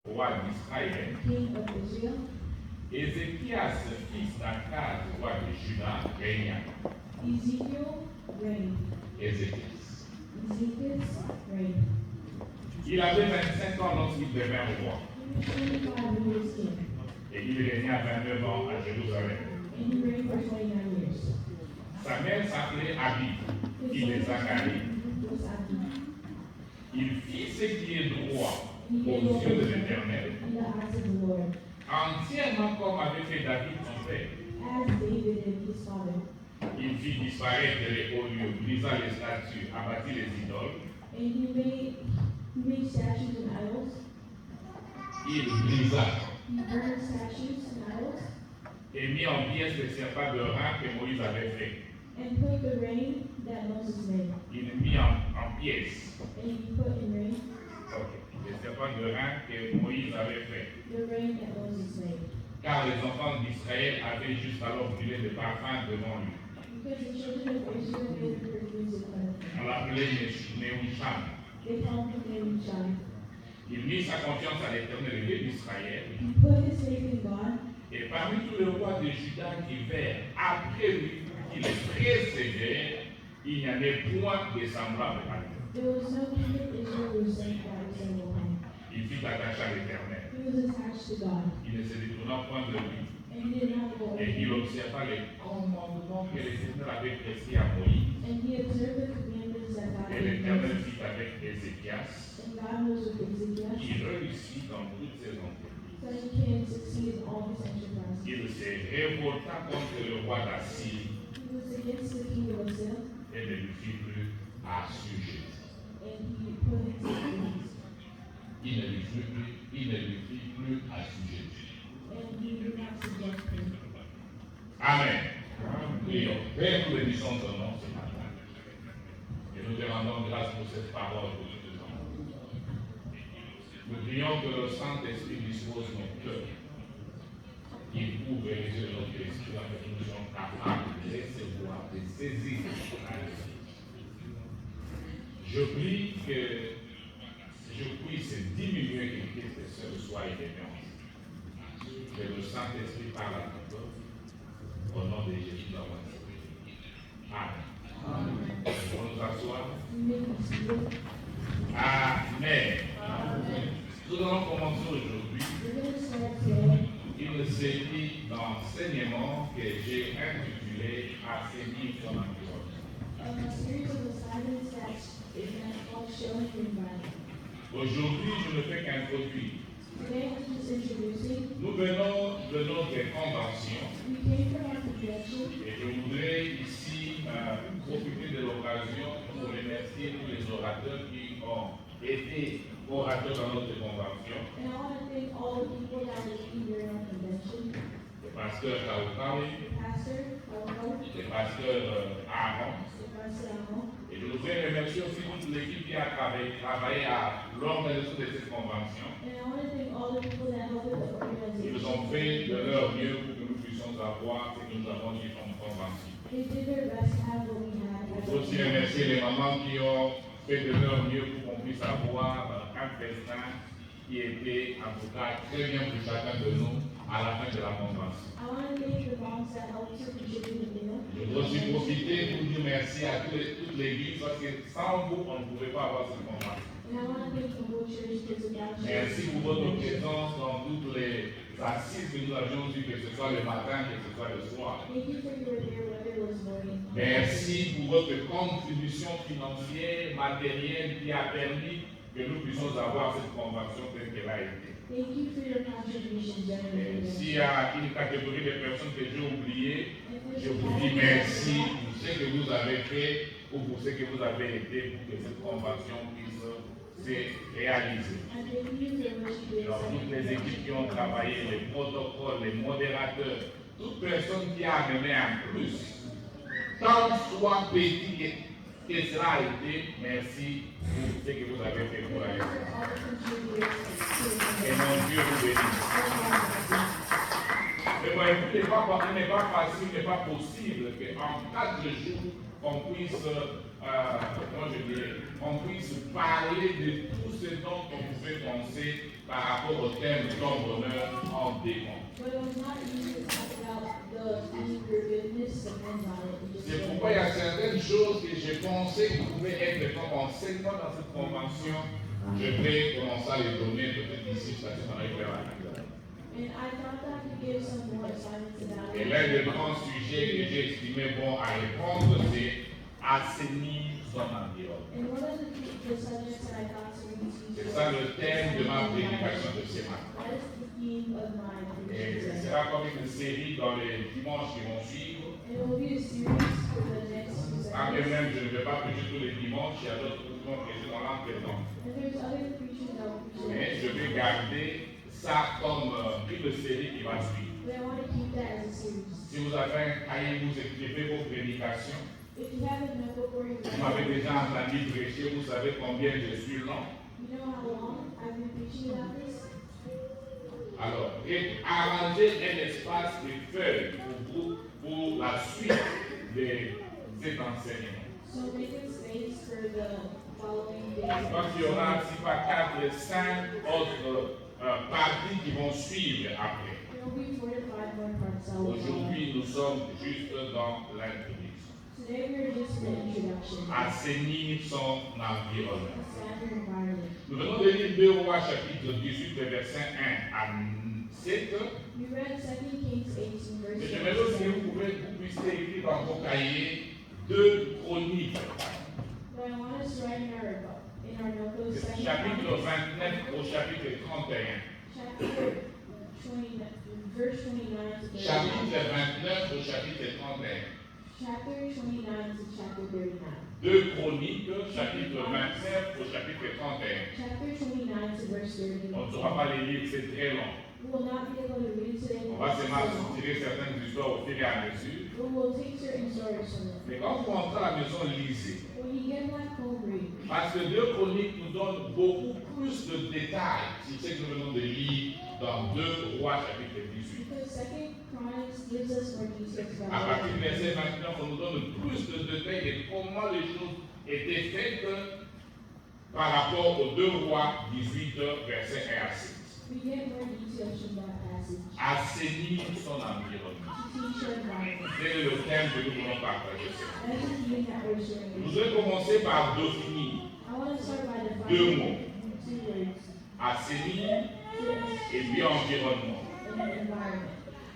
roi d'Israël, king of Israel, Ézéchias, fils d'Akaz, roi de Juda, régna. Ezekiel reigned. Ézéchias. Ezekiel reigned. Il avait 25 ans lorsqu'il devint roi. He was 25 when he was king, Et il régna 29 ans à Jérusalem. and he reigned for 29 years. Sa mère s'appelait Abi, fille de Zacharie. Was Abi. Il fit ce qui est droit He aux did what yeux de was l'Éternel, in the eyes of the Lord, entièrement comme avait fait David son père. as David did his father. Il fit disparaître les hauts lieux, brisa les statues, abattit les idoles. And he made statues and idols. Il brisa He burned statues and idols, et mit en pièces les serpents de rein que Moïse avait fait. and put the rain that Moses made. Il mit en pièces And he put in rain les serpents de rein que Moïse avait fait. the rain that Moses made. Car les enfants d'Israël avaient jusqu'alors brûlé des parfums devant lui. Because the children of Israel made perfumes in front of him. On l'appelait Nehusham. They called him Nehushtan. Il mit sa confiance à l'Éternel, le Dieu d'Israël. He put his faith in God, Et parmi tous les rois de Juda qui vinrent après lui, qui les précédèrent, il n'y en avait point de semblable à lui. there was no king of Israel who sang that resembled him. Il fut attaché à l'Éternel. He was attached to God, Il ne se détourna point de lui. and he did not go Et il away. observa les commandements que l'Éternel avait prescrits à Moïse. And he observed the commandments that God Et had l'Éternel given. fit avec Ézéchias, And God was with Ezekiel, qui réussit dans toutes ses entreprises. so he can succeed in all his enterprises. Il se révolta contre le roi d'Assyrie He was against the king of Assyria, et ne lui fit plus assujetti. and he put his enemies, Il ne lui fit plus assujetti. and he did not subject him. Amen. Prions. Père, nous bénissons ton nom ce matin. Et nous te rendons grâce pour cette parole que nous faisons. Nous prions que le Saint-Esprit dispose nos cœurs. Qu'il ouvre les yeux de notre esprit afin que nous soyons capables de recevoir, de saisir la leçon. Je prie que je puisse diminuer que Christ seul soit élevé. Que le Saint-Esprit parle à ton peuple. Au nom de Jésus, nous avons prié. Amen. On nous assoit. You may be seated. Amen. Nous allons commencer aujourd'hui We're going to start today une série d'enseignements que j'ai intitulé Assainir ton environnement. a series of assignments that is called Showing the Environment. Aujourd'hui, je ne fais qu'introduire. Today, I'm just introducing. Nous venons de notre convention We came from our convention, et je voudrais ici profiter de l'occasion pour remercier tous les orateurs qui ont été orateurs dans notre convention. and I want to thank all the people that were here in our convention. Le pasteur Kaoukawi, The pastor, Alco, le pasteur Aaron. the pastor Amo, Et je voudrais remercier aussi toute l'équipe qui a travaillé à l'organisation de cette convention. and I want to thank all the people that helped with the Ils organization. ont fait de leur mieux pour que nous puissions avoir ce que nous avons eu comme convention. They did their best to have what we had. Je veux aussi remercier les mamans qui ont fait de leur mieux pour qu'on puisse avoir un festin qui était en tout cas très bien pour chacun de nous à la fin de la convention. I want to thank the moms that helped to contribute the meal. Je veux aussi profiter pour dire merci à toute l'église parce que sans vous, on ne pouvait pas avoir cette convention. And I want to thank the whole church because without you. Merci pour votre présence dans toutes les assises que nous avions eues, que ce soit le matin, que ce soit le soir. Thank you for your there, whether it was morning. Merci pour votre contribution financière, matérielle qui a permis que nous puissions avoir cette convention telle qu'elle a été. Thank you for your contributions, Et generally. s'il y a une catégorie de personnes que j'ai oubliées, je vous dis merci pour ce que vous avez fait ou pour ce que vous avez aidé pour que cette convention puisse se réaliser. And thank you for what you did. Donc, toutes les équipes qui ont travaillé, les protocoles, les modérateurs, toute personne qui a amené un plus, tant soit petit que cela a été, merci pour ce que vous avez fait pour la Thank you for all the contributors to the Et mon Dieu vous bénisse. Mais bon, écoutez, il n'est pas facile, il n'est pas possible qu'en 4 jours, on puisse, comment je dirais, on puisse parler de tout ce dont on pouvait penser par rapport au thème ton bonheur en dépend. But it was not used to talk about the theme your goodness depends on it. It just C'est said- pourquoi il y a certaines choses que j'ai pensé qui pouvaient être comme enseignement dans cette convention. Je vais commencer à les donner peut-être d'ici, parce que ça va faire la même. And I thought that I could give some more assignments about Et it. l'un des grands sujets que j'ai estimé bon à répondre, c'est assainir son environnement. And one of the subjects that I thought to read to you C'est ça le thème de ma prédication de ce matin. That is the theme of my Et ce preaching today. sera comme une série dans les dimanches qui vont suivre. And it will be a series for the next few Quand bien Sundays. même je ne vais pas prêcher tous les dimanches, il y a d'autres qui vont prêcher dans l'entraînement. And there's other preachers that will preach Mais it. je vais garder ça comme une série qui va suivre. But I want to keep that as a series. Si vous avez un cahier, vous écrivez vos prédications. If you have a notebook where you Vous m'avez write, déjà entendu prêcher, vous savez combien je suis long. you know how long I've been preaching about this? Alors, et arranger un espace de feuilles pour vous, pour la suite de cet enseignement. So make a space for the following Je days. pense qu'il y aura, si pas 4, 5 autres parties qui vont suivre après. There will be 4 to 5 more parts that will follow. Aujourd'hui, nous sommes juste dans l'introduction. Today we're just in the introduction. Assainir son environnement. A standard environment. Nous venons de lire 2 Rois chapitre 18, versets 1 à 7. We read 2 Kings 18 Mais verse j'aimerais aussi que 7. vous puissiez écrire dans vos cahiers 2 chroniques. But I want us to write in our notebooks, Chapitre 29 au chapitre 31. chapter 20, verse 29 to 39. Chapitre 29 au chapitre 31. Chapter 29 to chapter 39. 2 chroniques, chapitre 29 au chapitre 31. Chapter 29 to verse 39. On ne saura pas les lire, c'est très long. We will not be able to read today. On va seulement tirer certaines histoires au fur et à mesure. We will take certain stories from it. Mais quand vous rentrez à la maison, lisez. When you get back home, read. Parce que 2 chroniques nous donnent beaucoup plus de détails sur ce que nous venons de lire dans 2 Rois chapitre 18. Because Second Chronicles gives us more details À about partir du it. verset 29, on nous donne plus de détails de comment les choses étaient faites par rapport aux 2 Rois 18, verset 1 à 6. We get more details from that passage. Assainir son environnement. To teach your environment. C'est le thème que nous voulons partager. That is the theme that we're sharing. Nous allons commencer par définir I want to start by 2 defining mots. 2 words. Assainir Teach et puis environnement. and environment.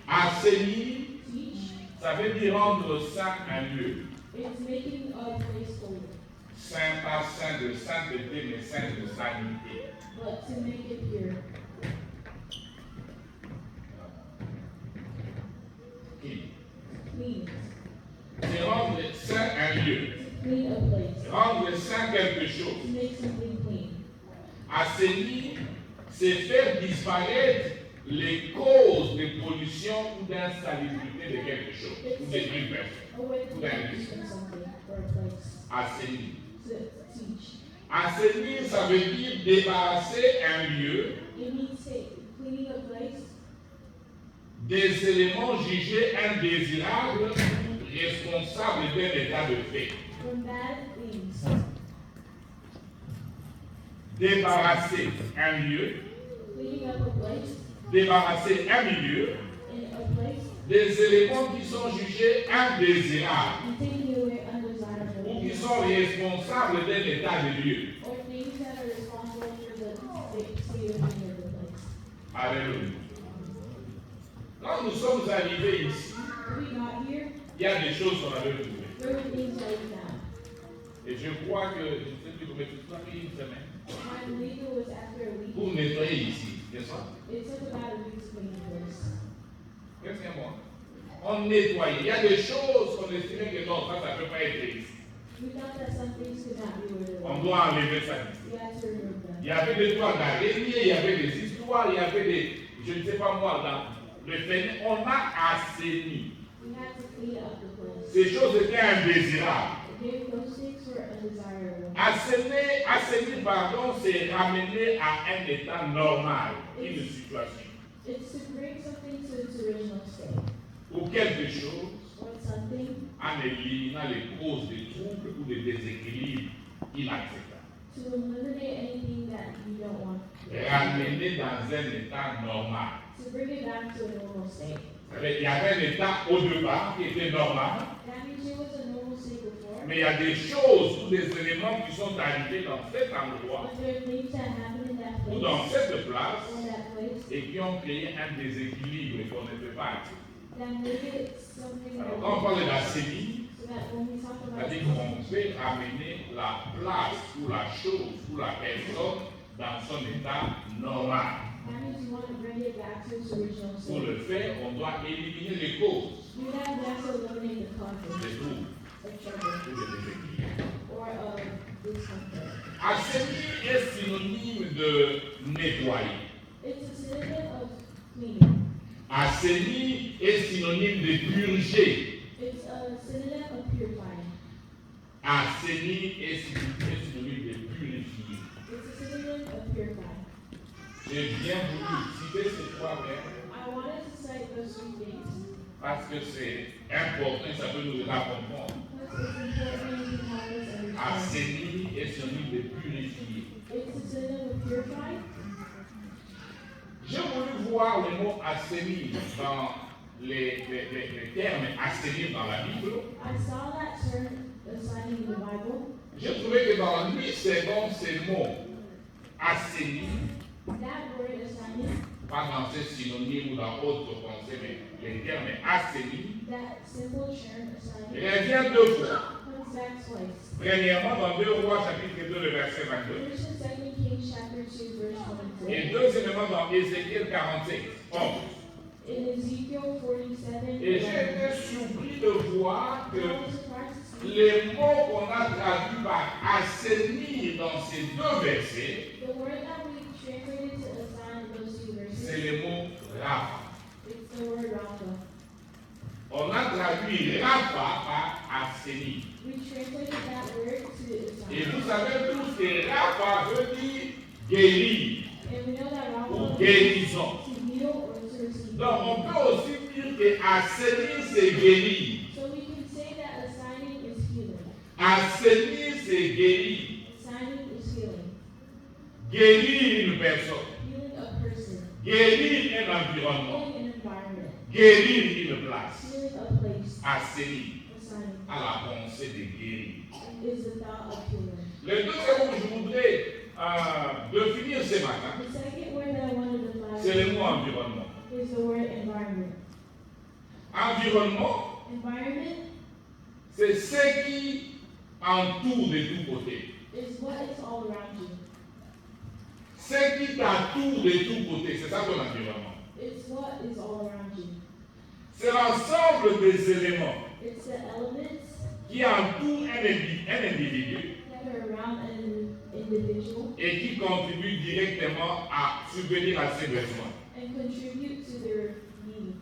Assainir, Teach ça veut dire rendre saint un lieu. is making a place holy, Saint, pas saint de sainteté, mais saint de sainteté. but to make it pure. Clean. C'est rendre saint un lieu. To clean a place. Rendre saint quelque chose. To make something clean. Assainir, c'est faire disparaître les causes de pollution ou d'insalubrité de quelque chose, ou d'une personne. Away from pollution something or a place. Assainir. To teach. Assainir, ça veut dire débarrasser un lieu It means cleaning a place des éléments jugés indésirables, responsables d'un état de fait. from bad things. Débarrasser un lieu, Cleaning up a place débarrasser un milieu in a place des éléments qui sont jugés indésirables and taking away ou undesirable qui things sont responsables d'un état de lieu. or things that are responsible for the state of being of the place. Alléluia. Quand nous sommes arrivés ici, When we got here, il y a des choses qu'on avait trouvées. there were things that we found. Et je crois que, je ne sais plus combien de temps, une semaine, I believe it was after a week. pour nettoyer ici, n'est-ce pas? It took about a week to clean the place. Qu'est-ce qu'il y a moi? On nettoyait. Il y a des choses qu'on estimait que non, ça ne peut pas être ici. We thought that some things could not be where they On were. doit enlever ça d'ici. We had to remove them. Il y avait des histoires d'araignées, il y avait des histoires, il y avait des, je ne sais pas moi, dans le fait, on a assaini. We had to clean up the place. Ces choses étaient indésirables. Those things were undesirable. Assainir, pardon, c'est ramener à un état normal, une situation. It's to bring something to its original state. Ou quelque chose Or something en éliminant les causes des troubles ou des déséquilibres inacceptables. to eliminate anything that you don't want, ramener dans un état normal. to bring it back to a normal state. Il y avait un état au départ qui était normal, That means it was a normal state before, mais il y a des choses ou des éléments qui sont arrivés dans cet endroit but there are things that happen in that ou place, dans cette place or that place, et qui ont créé un déséquilibre qu'on ne peut pas accepter. that make it something Alors, that, quand on parle d'assainir, so that when we talk about c'est-à-dire qu'on peut ramener la place ou la chose ou la personne dans son état normal. that means you want to bring it back to its original Pour state. le faire, on doit éliminer les causes Do that, we have to eliminate the causes des troubles of trouble ou des déséquilibres. or of discomfort. Assainir est synonyme de nettoyer. It's a synonym of cleaning. Assainir est synonyme de purger. It's a synonym of purifying. Assainir est synonyme de purifier. It's a synonym of purifying. J'ai bien voulu citer ces trois verbes I wanted to cite those three things parce que c'est important, ça peut nous aider à comprendre. because it's important and can help us understand. Assainir est synonyme de purifier. It's a synonym of purifying. J'ai voulu voir le mot assainir dans les termes assainir dans la Bible. I saw that term assigned in the Bible. J'ai trouvé que dans 8 secondes, ces mots assainir, That word assignment, pas dans ces synonymes ou dans d'autres pensées, mais les termes assainir, that simple term assignment revient deux fois. comes back twice. Premièrement, dans 2 Rois, chapitre 2, le verset 22. First and 2 Kings chapter 2 verse 22. Et deuxièmement, dans Ézéchiel 45, 11. In Ezekiel 47, Et j'ai été surpris de voir I que was surprised to see les mots qu'on a traduits par assainir dans ces deux versets, the word that we translated to assign those two c'est verses. le mot Rapha. It's the word Rapha. On a traduit Rapha par assainir. We translated that word to Et assign. vous savez tous que Rapha veut dire guérir And we know that ou Rapha guérison. means to heal or to receive. Donc on peut aussi dire que assainir c'est guérir. So we can say that assigning is healing. Assainir c'est guérir. Assigning is healing. Guérir une personne. Healing a person. Guérir un environnement. Healing an environment. Guérir une place. Healing a place. Assainir Assigning à la pensée de guérir. is the thought of healing. Les deux mots que je voudrais définir ce matin, The second word that I wanted to c'est find le mot environnement. is the word environment. Environnement, Environment c'est ce qui entoure de tous côtés. is what is all around you. Ce qui t'entoure de tous côtés, c'est ça ton environnement. It's what is all around you. C'est l'ensemble des éléments It's the elements qui entourent un individu that are around an individual et qui contribuent directement à subvenir à ses besoins. and contribute to their needs.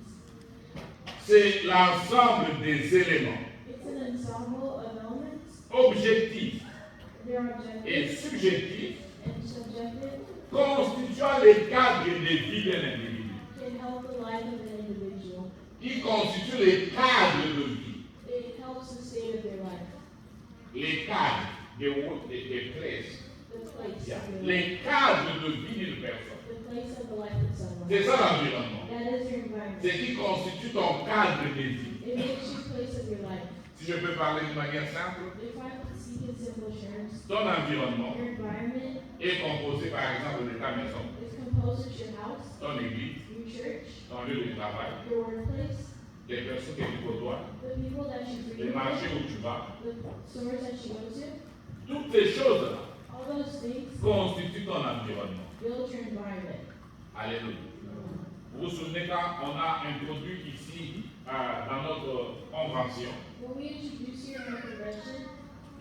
C'est l'ensemble des éléments It's an ensemble of elements. objectifs They are et objective subjectifs and subjective. constituant le cadre de vie d'un individu, Can help the life of an individual. qui constituent le cadre de vie, It helps the state of their life, les cadres des places, the place of their life, les cadres de vie d'une personne. the place of the life of someone. C'est ça l'environnement. That is your environment. C'est qui constitue ton cadre de vie. It makes you place of your life. Si je peux parler de manière simple, If I could speak in simple terms, ton environnement your environment est composé par exemple de ta maison, is composed of your house, ton église, your church, ton lieu de travail, your workplace, les personnes que tu côtoies, the people that you les frequent, marchés où tu vas. the stores that you go to. Toutes ces choses-là All those things constituent ton environnement. build your environment. Alléluia. Vous vous souvenez quand on a introduit ici dans notre convention, When we introduce you in our convention,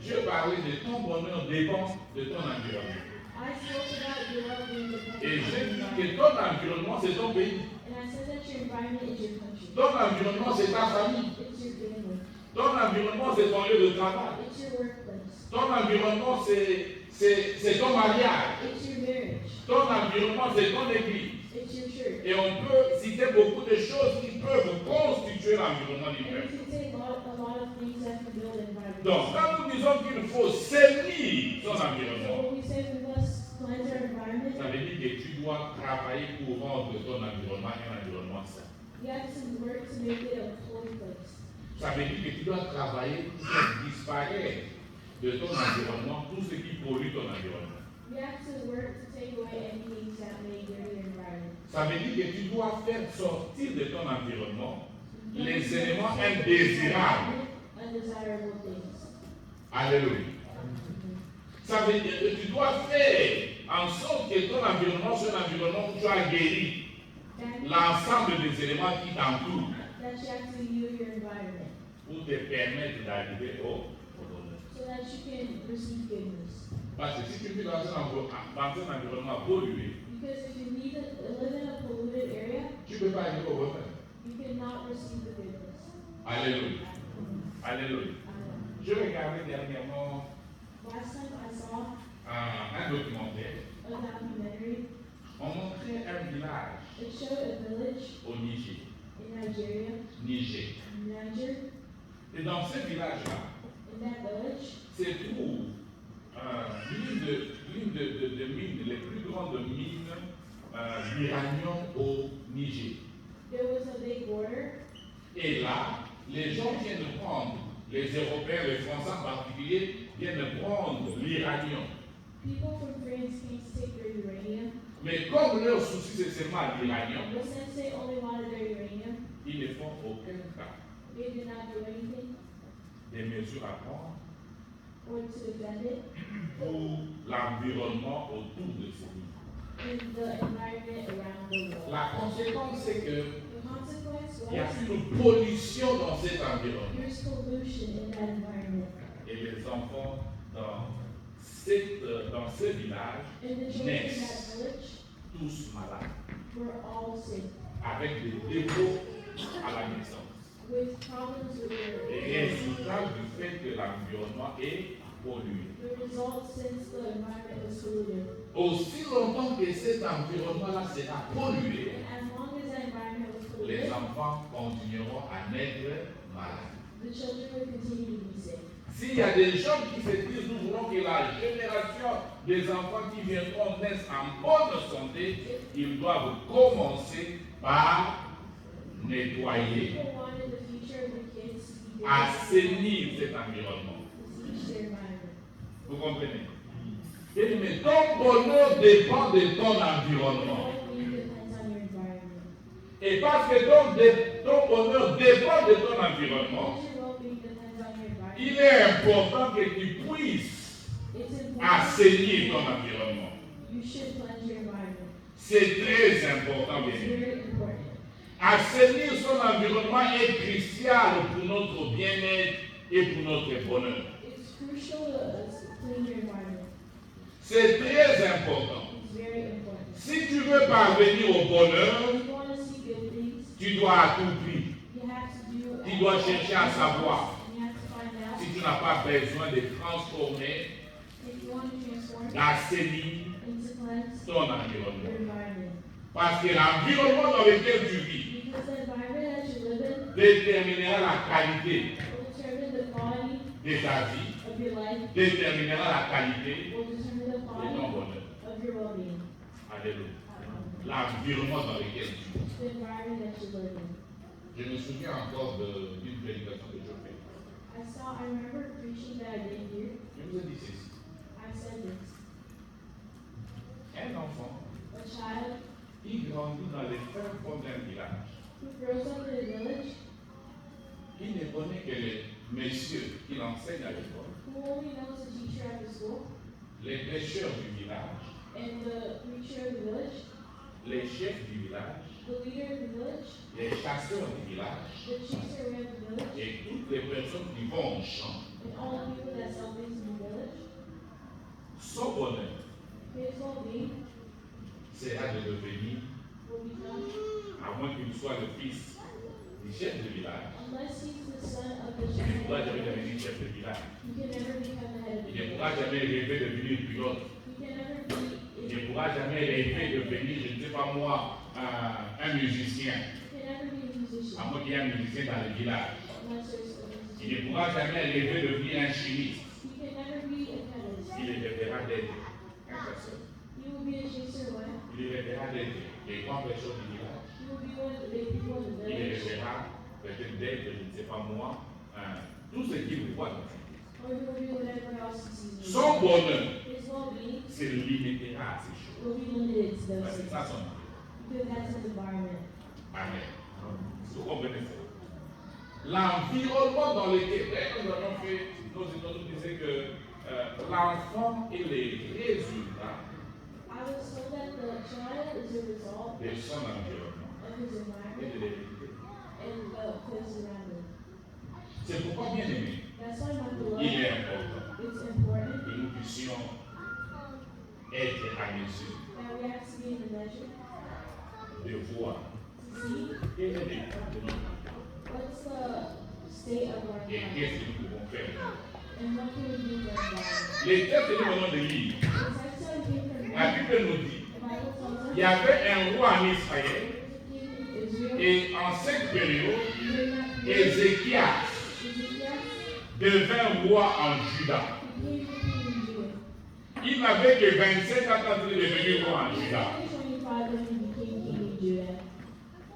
je parlais de ton bonheur dépend de ton environnement. I spoke about your well-being Et depending j'ai on dit your que environment. ton environnement, c'est ton pays. And I said that your environment is your country. Ton environnement, c'est ta famille. It's your family. Ton environnement, c'est ton lieu de travail. It's your workplace. Ton environnement, c'est ton mariage. It's your marriage. Ton environnement, c'est ton église. It's your church. Et on peut citer beaucoup de choses qui peuvent constituer l'environnement d'une And personne. you can say a lot of things that can build an environment. Donc, quand nous disons qu'il faut saisir son ton So environnement, when we say we must cleanse our environment, ça veut dire que tu dois travailler pour rendre ton environnement un environnement sain. you have to work to make it a holy place. Ça veut dire que tu dois travailler pour faire disparaître de ton environnement tout ce qui pollue ton environnement. You have to work to take away anything that may dirty your environment. Ça veut dire que tu dois faire sortir de ton environnement les éléments indésirables. Undesirable things. Alléluia. Ça veut dire que tu dois faire en sorte que ton environnement soit un environnement où tu as guéri l'ensemble des éléments qui t'entourent That you have to heal your environment pour te permettre d'arriver au bonheur. so that you can receive goodness. Parce que si tu vis dans un environnement pollué, Because if you live in a polluted area, tu ne peux pas arriver au bonheur. you cannot receive the goodness. Alléluia. Alléluia. Je regardais dernièrement Last time I saw un documentaire. a documentary, On montrait un village it showed a village au Niger. in Nigeria, Niger. Niger. Et dans ce village-là, In that village, se trouve l'une de mines, les plus grandes mines d'uranium au Niger. there was a big border, Et là, les gens viennent prendre, les Européens, les Français en particulier, viennent prendre l'uranium. people from France came to take their uranium. Mais comme leur souci c'est seulement l'uranium, But since they only wanted their uranium, ils ne font aucun cas they did not do anything des mesures à prendre or to defend it pour l'environnement autour de ces mines. in the environment around the world. La conséquence, c'est que The consequence il y a was une pollution dans cet environnement. there's pollution in that environment. Et les enfants dans ce village And the children in naissent that village tous malades, were all sick avec des défauts à la naissance. with problems with Et their résultat du fait que l'environnement est pollué. the result since the environment was polluted. Aussi longtemps que cet environnement-là sera pollué, And as long as that environment was les polluted, enfants continueront à naître malades. the children will continue to be sick. S'il y a des gens qui se disent, nous voulons que la génération des enfants qui viendront naissent en bonne santé, ils doivent commencer par nettoyer, People wanted the future of the kids to be good, assainir cet environnement. to teach their environment. Vous comprenez? Et mais ton bonheur dépend de ton environnement. Well-being depends on your environment. Et parce que ton bonheur dépend de ton environnement, Because your well-being depends on your environment. il est important que tu puisses It's important. assainir ton environnement. You should cleanse your environment. C'est très important, bien It's sûr. very important. Assainir son environnement est crucial pour notre bien-être et pour notre bonheur. It's crucial to clean your environment. C'est très important. It's very important. Si tu veux parvenir au bonheur, If you want to see good things, tu dois à tout prix. you have to do. Tu dois chercher à savoir. And you have to find out Si tu n'as pas besoin de transformer, if you want to transform d'assainir and to cleanse ton your environnement. environment. Parce que l'environnement dans lequel tu vis Because the environment that you live in déterminera la qualité will determine the quality de ta vie, of your life, déterminera la qualité will determine the de ton quality bonheur. of your well-being. Alléluia. L'environnement dans lequel tu vis. The environment that you live in. Je me souviens encore d'une prédication que je fais. I remember preaching that I did here. Je vous ai dit ceci. I said this. Un enfant A child qui grandit dans les fins fonds d'un village, who grows up in a village, qui ne connaît que les messieurs qui l'enseignent à l'école, who only knows the teacher at the school, les pêcheurs du village, and the preacher of the village, les chefs du village, the leader of the village, les chasseurs du village the chaser of the village, et toutes les personnes qui vont au champ. and all the people that sell things in the village. Son bonheur His well-being sera de devenir, will become, à moins qu'il soit le fils du chef de village, unless he's the son of the il ne shepherd, pourra jamais devenir chef de village. he can never become the head of the Il ne village. pourra jamais rêver de devenir pilote. He can never Il be, ne pourra jamais rêver de devenir, je ne sais pas moi, un musicien. he can never be a musician, À moins qu'il y ait un musicien dans le village. unless there's a Il musician. ne pourra jamais rêver de devenir un chimiste. He can never be a chemist. Il Il les verra d'aider. Hein, pasteur? He will be a chaser when? Il les verra d'aider. Les grandes personnes du village. He will be one of the big people in the Il les village. verra peut-être d'aider, je ne sais pas moi, tout ce qu'il voit dans sa vie. Or he will be whatever else he sees. Son bonheur His well-being se limitera à ces choses. will be limited to those Parce que things. ça, son Because that's his environment. Amen. Vous comprenez ça? L'environnement dans lequel nous avons fait, nos études nous disaient que l'enfant est les résultats I was told that the child is a result de son environnement of his et environment de l'hérédité. and the place around him. C'est pourquoi, bien aimé, That's why my beloved, il est important it's important que nous puissions être à mesure that we have to be in the measure de voir to see quel est l'état de notre enfant what's the state of our et life qu'est-ce que nous pouvons faire. and what can we do for our life. Les textes que nous venons de lire, The text that we came from la the Bible nous dit Bible tells us il y avait un roi en Israël there was a king in Israel et en cette période, during that period. Ézéchias Ezekiel devint roi en Juda. became the king in Judah. Il n'avait que 25 ans quand il est devenu roi en Juda. He was 25 when he became king in Judah.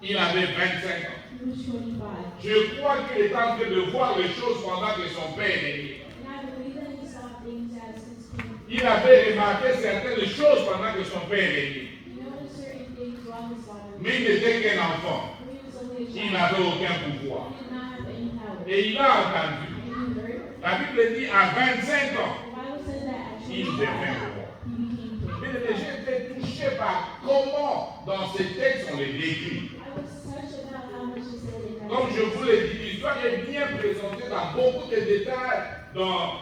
Il avait 25 ans. He was 25. Je crois qu'il est en train de voir les choses pendant que son père est né. And I believe that he saw things as his king. Il avait remarqué certaines choses pendant que son père est né. He noticed certain things while his father was Mais il n'était qu'un enfant. when he was only a Il child. n'avait aucun pouvoir. He did not have any power. Et il a entendu. And he heard. La Bible dit à 25 ans, The Bible says that at il 25, devint roi. he became king. Mais j'ai été touché par comment dans ces textes on les décrit. I was touched about how much he said it. Comme je vous l'ai dit, l'histoire est bien présentée dans beaucoup de détails dans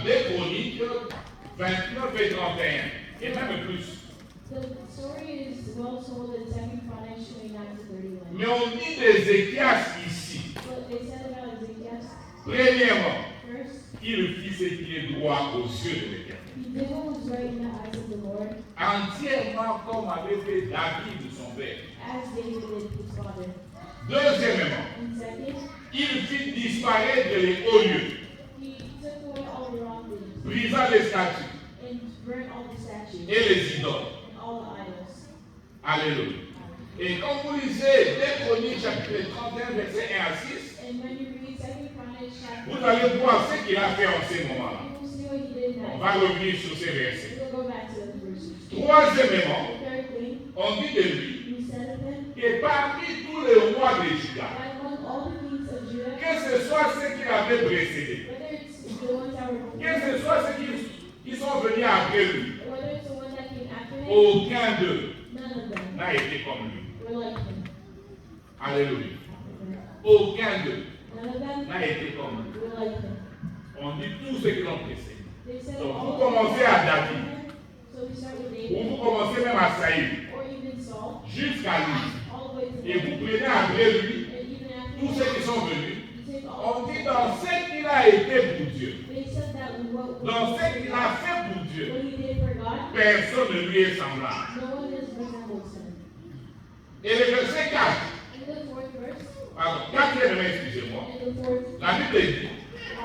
2 Chroniques 29 et 31, et même plus. The story is well told in 2 Chronicles 29 to 31. Mais on dit d'Ézéchias ici, What they said about Ezekiel, premièrement, first, il fit ce qui est droit aux yeux de l'Éternel. he did what was right in the eyes of the Lord, Entièrement comme avait fait David de son père. as David did his father. Deuxièmement, And second, il fit disparaître les hauts lieux, he took away all the wrong things brisa les statues and burnt all the statues et les idoles. and all the idols. Alléluia. Et quand vous lisez 2 Chroniques chapitre 31, versets 1 à 6, And when you read 2 Chronicles chapter, vous allez voir ce qu'il a fait en ces moments-là. you will see what he did in On that. va revenir sur ces versets. We'll go back to those verses. Troisièmement, The third thing, on dit de lui we said of him, que parmi tous les rois de Juda, that among all the kings of Judah, que ce soit ceux qui l'avaient précédé, whether it's the ones that were que born, ce soit ceux qui sont venus après lui, whether it's the one that came after him, aucun d'eux none of them n'a été comme lui. were like him. Alléluia. Aucun d'eux None of them n'a été comme lui. were like him. On dit tous ceux qui l'ont précédé. They said Donc, all vous of commencez them à were like David. him. So we start with Ou David, vous commencez même à Saïd, or even Saul, jusqu'à lui. all the way to Et vous David. prenez après lui And even after tous him, ceux qui sont venus. you take all On of dit them. dans ce qu'il a été pour Dieu, They said that dans ce qu'il a fait pour Dieu, what he did for God, personne ne lui est semblable. no one is resembles him. Et le verset 4, In the fourth verse, pardon, 4e, excusez-moi, in the fourth, la Bible dit,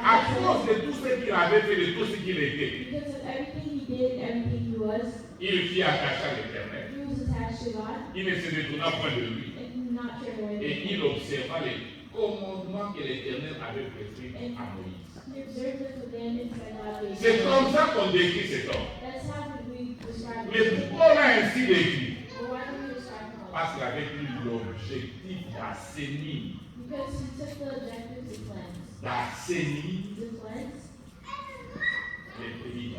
à cause de tout ce qu'il avait fait, de tout ce qu'il était, because of everything he did, everything he was, il fit attacher à l'Éternel. he was attached to God Il ne se détourna point de lui. and did not turn away Et from il him. observa les commandements que l'Éternel avait prescrits à Moïse. He observed the commandments that God gave C'est him. comme ça qu'on décrit cet homme. That's how we describe Mais him. pourquoi on l'a ainsi décrit? But why do we describe him like Parce qu'il avait pris l'objectif d'assainir, Because he took the objective to cleanse. d'assainir To cleanse les pays,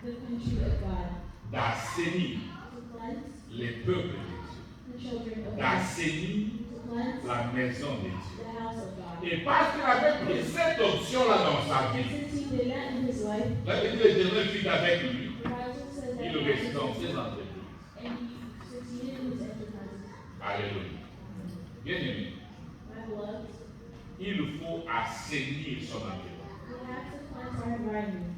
the country of God. d'assainir To cleanse les peuples de Dieu, the children of God. d'assainir To cleanse la maison de Dieu. the house of God. Et parce qu'il avait pris cette option-là dans sa And vie, since he did that in his life, la Bible l'Éternel fit avec lui, the Bible says that il God réussit was dans with ses him, entreprises. and he succeeded in his enterprises. Alléluia. Bien aimé, My beloved, il faut assainir son environnement. we have to cleanse our environment.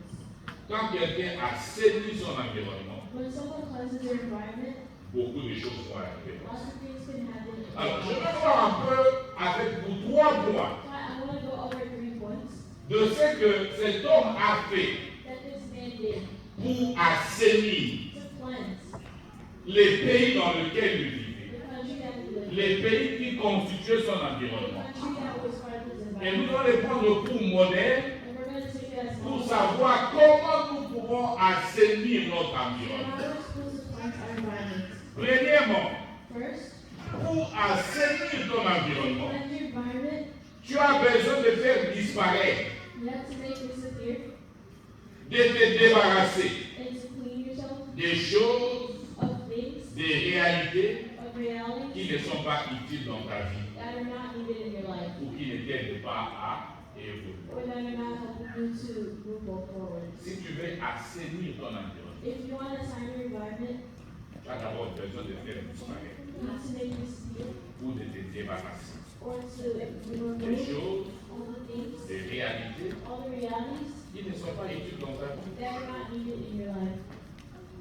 Quand quelqu'un assainit son environnement, When someone cleanses their environment, beaucoup de choses vont arriver. lots of things can happen. Alors, je vais voir un peu avec vous 3 points I want to go over 3 points de ce que cet homme a fait that this man did pour assainir to cleanse les pays dans lesquels il vivait, the country that we lived in, les pays qui constituaient son the environnement. country that was part of his Et nous environment. allons les prendre pour modèle And we're going to take it as pour model. savoir comment nous pouvons assainir notre And environnement. how we're supposed to cleanse our environment. Premièrement, First, pour assainir ton environnement, cleanse your environment. tu as besoin de faire disparaître, You have to make it disappear de te débarrasser and to clean yourself des choses, of things, des réalités of realities qui ne sont pas utiles dans ta vie that are not needed in your life, ou qui ne t'aident pas à évoluer. or that are not helping you to move forward. Si tu veux assainir ton environnement, If you want to sign your environment, tu as d'abord besoin de faire disparaître you need to make it disappear ou de te débarrasser or to des remove choses, all the things, des réalités all the realities qui ne sont pas utiles dans ta vie. that are not needed in your life.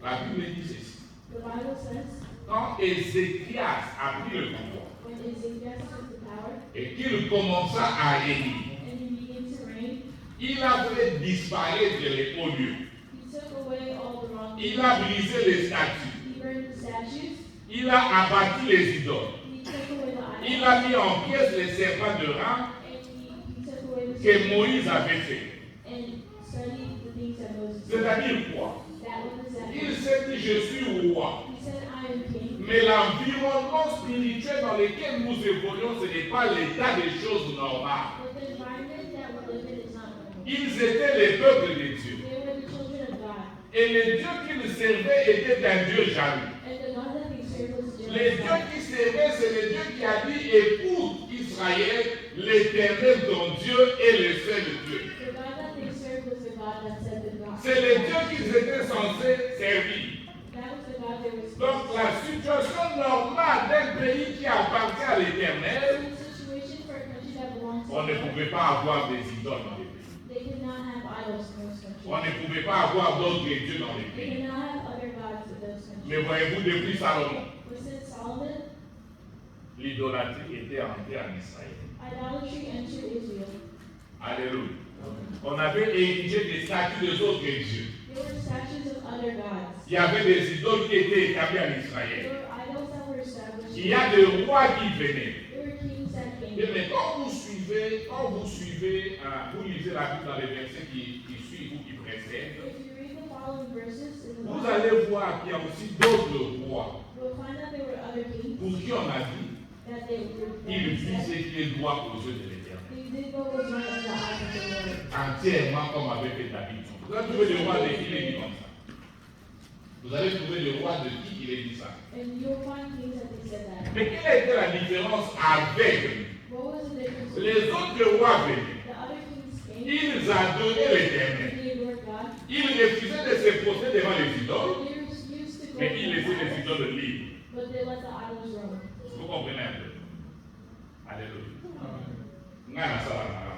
La Bible dit ceci. The Bible says Quand Ézéchias a pris le pouvoir when Ezekiel took the power et qu'il commença à régner, and he began to reign, il a fait disparaître les hauts lieux. he took away all the wrong Il things. a brisé les statues. He burned the statues. Il a abattu les idoles. He took away the Il idols. a mis en pièces les serpents de rang And he took away the que Moïse avait fait. and studied the things that Moses did. C'est-à-dire quoi? That was that. Il s'est dit, je suis roi. He said, I am king. Mais l'environnement spirituel dans lequel nous évoluons, ce n'est pas l'état des choses normales. But the environment that we live in is not normal. Ils étaient les peuples de Dieu. They were the children of God. Et le Dieu qu'ils servaient était un Dieu jaloux. And the God that they served was Le jealous Dieu God. qui servait, c'est le Dieu qui a dit, écoute Israël, l'Éternel ton Dieu est le seul Dieu. The God that they served was the God that said the God. C'est le Dieu qu'ils étaient censés servir. That was the God they were supposed Donc la situation normale d'un pays qui appartient à l'Éternel, in a situation for a country that belongs to on ne God. pouvait pas avoir des idoles dans les pays. They could not have idols in those On countries. ne pouvait pas avoir d'autres dieux dans les They pays. could not have other gods in those countries. Mais voyez-vous, depuis Salomon, But since Solomon, l'idolâtrie était entrée en Israël. idolatry entered Israel. Alléluia. On avait érigé des statues des autres dieux. There were statues of other gods. Il y avait des idoles qui étaient établies en There Israël. were idols that were established. Il y a des rois qui venaient. There were kings that Et came. mais quand vous suivez, vous lisez la Bible dans les versets qui suivent ou qui précèdent, If you read the following verses in the vous Bible, allez voir qu'il y a aussi d'autres rois you'll find that there were other kings pour qui on a dit that they were il vit ce qui est droit aux yeux de l'Éternel. they did what was right in the eyes of the Lord. Entièrement comme avec fait David. Vous allez trouver le roi de qui il est dit comme ça. Vous allez trouver le roi de qui il est dit ça. And you'll find kings that they said that. Mais quelle était la différence avec lui? What was the difference? Les autres rois venaient. The other kings came. Ils adoraient l'Éternel. They adored God. Ils refusaient de se poser devant les idoles, They refused to go mais to ils the laissaient les idols, idoles libres. but they let the idols roam. Vous comprenez un peu? Alléluia. Ngana ça va, ngana.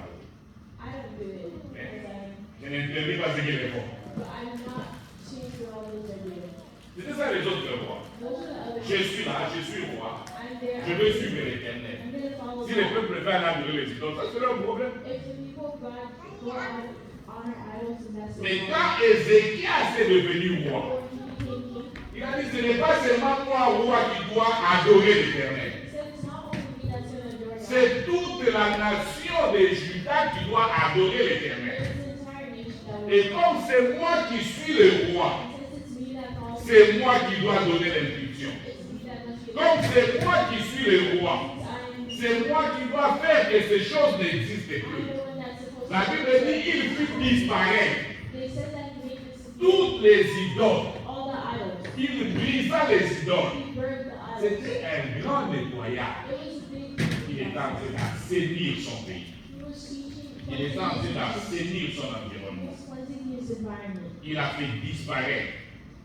I don't do it. As Je n'interdis pas ce qu'il est bon. I'm not changed what all those are doing. C'était ça les autres rois. Those are the other Je suis là, je suis roi. I'm there. Je veux suivre l'Éternel. I'm going to follow Si les God. peuples veulent adorer les idoles, ça c'est leur problème. If the people of God go out honor idols, and that's Mais their quand problem. Ézéchias est devenu roi, Or he became king. il a dit ce n'est pas seulement moi, roi, qui dois adorer l'Éternel. He said it's not only me that's going to adore God. C'est toute la nation de Juda qui doit adorer l'Éternel. It's the entire nation that will. Et comme c'est moi qui suis le roi, Since it's me that calls, c'est moi qui dois donner l'impulsion. it's me that must be. Comme c'est moi qui suis le roi, Since I am c'est moi qui dois faire que ces choses n'existent I'm plus. the one that's supposed La to. Bible dit il fit disparaître They said that he made this toutes les idoles. all the idols. Il brisa les idoles. He burned the idols. C'était un grand nettoyage. It was a big. Il était en train d'assainir son pays. He was teaching. Il était en train d'assainir son He environnement. was cleansing his environment. Il a fait disparaître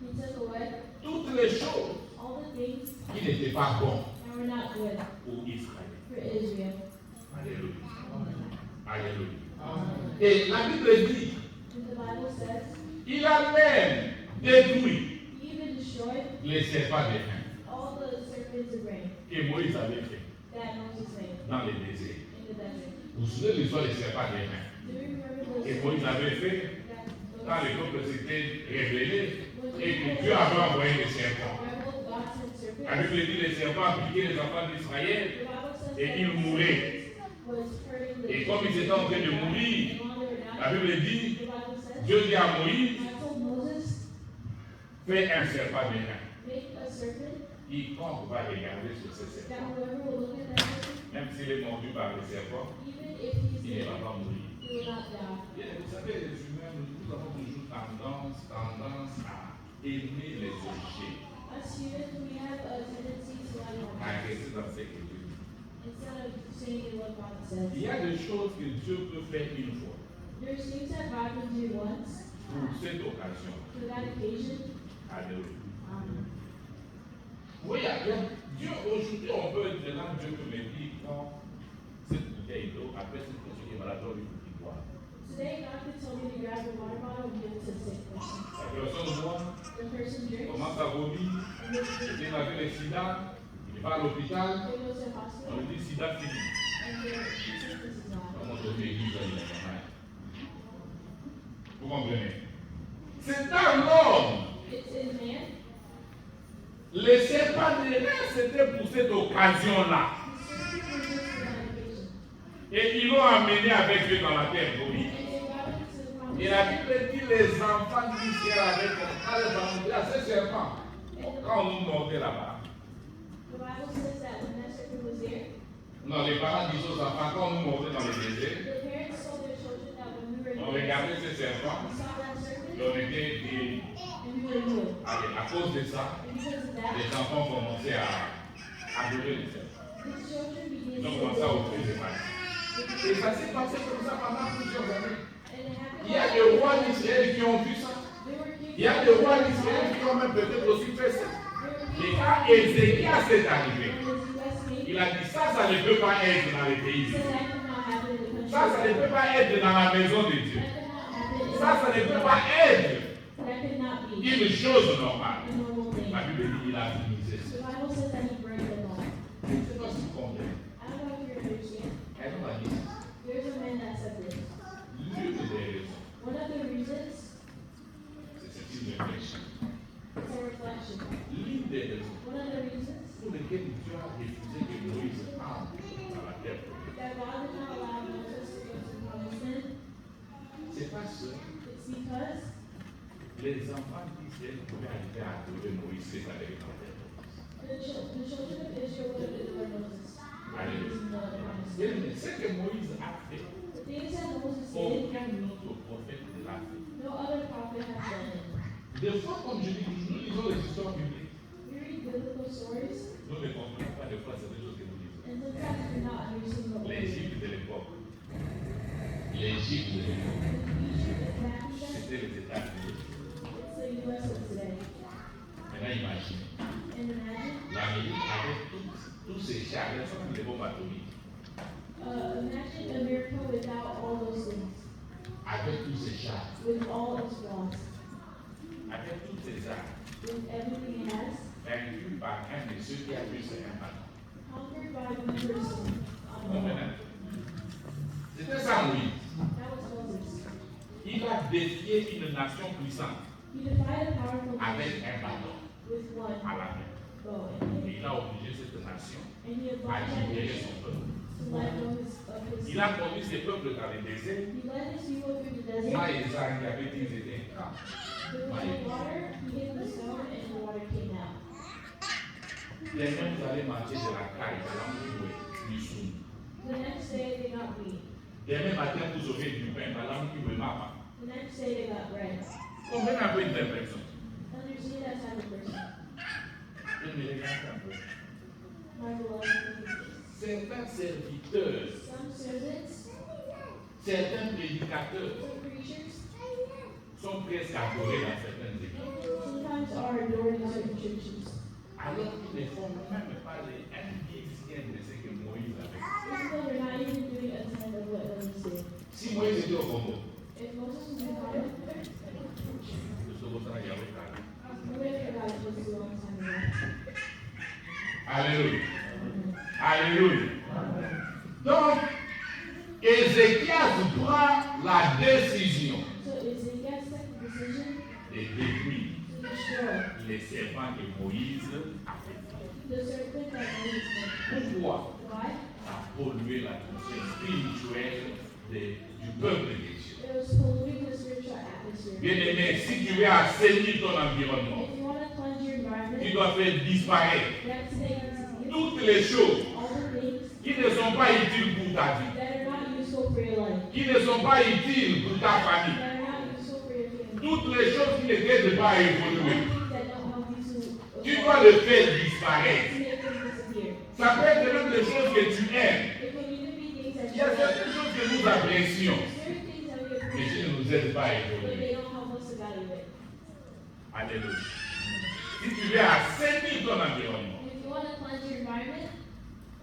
He took away toutes les choses all the things qui n'étaient pas bonnes that were not good pour Israël. for Israel. Alléluia. Alléluia. Et la Bible dit, And the Bible says il a même détruit he even destroyed les serpents des reins all the serpents of rain que Moïse avait fait that Moses made dans le désert. in the desert. Vous vous souvenez de l'histoire des serpents des reins Do you remember que those Moïse avait fait that quand le peuple s'était révélé et que Dieu avait envoyé les serpents. La Bible dit que les serpents piquaient les enfants d'Israël et ils mouraient. Et comme ils étaient en train de mourir, la Bible dit, Dieu dit à Moïse, fais un serpent de nain. Quiconque va regarder sur ce serpent, même s'il est mordu par le serpent, il ne va pas mourir. Vous savez, les humains, nous avons toujours tendance à aimer les objets, à rester dans ce que Dieu dit. Il y a des choses que Dieu peut faire une fois. Pour cette occasion. Alléluia. Oui, Dieu, aujourd'hui, on peut être là, Dieu peut me dire quand cette bouteille d'eau, après cette personne qui va la donner pour qu'il boive. Today, God could tell me to grab a water bottle and give it to a sick person. La personne boit, The person drinks, commence à vomir, il a vu le sida, il va à l'hôpital, they go to the on hospital, lui dit sida fini. and their sickness is not. Comment on dit l'église dans le moment? Vous comprenez? C'est un homme. It's in man. Les serpents de l'air, c'était pour cette occasion-là. The serpent was just for that occasion. Et ils l'ont amené avec eux dans la terre promise. And they brought it to the promised Et la Bible dit les enfants d'Israël avaient quand les enfants à ces serpents. Quand on nous mordait là-bas. The Bible says that when that serpent was there, Non, les parents disent aux enfants, quand on nous mordait dans le désert, the parents told their children that when we were in on the regardait ces serpents, we saw that serpent, on était guéris. and we were healed. Allez, à cause de ça, And because of that, les enfants ont commencé à adorer les serpents. these children began Ils ont to commencé à offrir des malades. Et ça s'est passé comme ça pendant plusieurs années. Il y a des rois d'Israël qui ont vu ça. Il y a des rois d'Israël qui ont même peut-être aussi fait ça. Et quand Ézéchias est arrivé, il a dit ça ne peut pas être dans les pays. Ça ne peut pas être dans la maison de Dieu. Ça ne peut pas être une chose normale. La Bible dit qu'il a brisé ça. Je ne sais pas si vous comprenez. Elle m'a dit ça. L'une des raisons, c'est cette réflexion. L'une des raisons pour lesquelles Dieu a refusé que Moïse entre dans la terre promise, c'est parce que les enfants d'Israël pouvaient arriver à adorer Moïse c'est avec la terre promise. Et ce que Moïse a fait, aucun autre prophète ne l'a fait. No other prophet has done it. Des fois, comme je dis, nous lisons les histoires bibliques. We read biblical stories, Nous ne comprenons pas des fois certaines choses que nous lisons. and sometimes we're not understanding what we're reading. L'Égypte de l'époque. L'Égypte de l'époque. Egypt is back then. C'était les États-Unis. It's the U.S. of today. Maintenant, imaginez. And imagine, L'Amérique avec tous ces chars, les sont des bombes atomiques. imagine America without all those things, Avec tous ces chars, with all its flaws, avec toutes ces armes, with everything it has, vaincu par un de ceux qui a vu ce impact. conquered by one person. Vous comprenez? C'était ça, Moïse. That was Moses. Il a défié une nation puissante He defied a powerful avec nation un bâton with one à la main. bow and Et arrow. il a obligé cette nation And he à obliged that libérer nation son peuple. to let go of his Il a conduit ses peuples dans les déserts. He led his people through the desert. Moi et Isaac, il avait dit qu'ils étaient grands. There was no water. He hit the stone, and the water came out. Demain, vous allez manger de la caille, de l'amouille, du sou. The next day, they got meat. Demain matin, vous aurez du pain, de l'amouille, de mama. The next day, they got bread. Comprenez un peu une telle personne. Understand that type of person. Je me regarde un peu. My beloved believers. Certains serviteurs, Some servants, certains prédicateurs some preachers, sont presque adorés dans certaines églises. sometimes are adored in certain churches. Alors qu'ils ne font même pas les 1/10 de ce que Moïse avait. Even though they're not even doing a tenth of what Moses did. Si Moïse était au Congo, If Moses was in Congo, le Sogo sera Yahweh Kali. we would have forgot it was a long time ago. Alléluia. Alléluia. Donc, Ézéchias prend la décision So Ezekiel took the destroy les serpents que Moïse a fait. the serpent that Moses made. Pourquoi? Why? Ça a pollué l'atmosphère spirituelle du peuple de Dieu. It was polluting the spiritual atmosphere. Bien-aimé, si tu veux assainir ton environnement, If you want to cleanse your environment, tu dois faire disparaître you have to take disappear toutes les choses all the things qui ne sont pas utiles pour ta vie, that are not useful for your life, qui ne sont pas utiles pour ta famille, that are not useful for your family, toutes les choses qui ne t'aident pas à évoluer. things that don't help you to Tu evolve, dois le faire to disparaître. make them disappear. Ça peut être même des choses que tu aimes. It can even be things that Il y you a like. certaines choses que nous apprécions, Certain things that we mais qui appreciate, ne nous aident pas à but évoluer. they don't help us evaluate. Alléluia. Si tu veux assainir ton environnement, And if you want to cleanse your environment,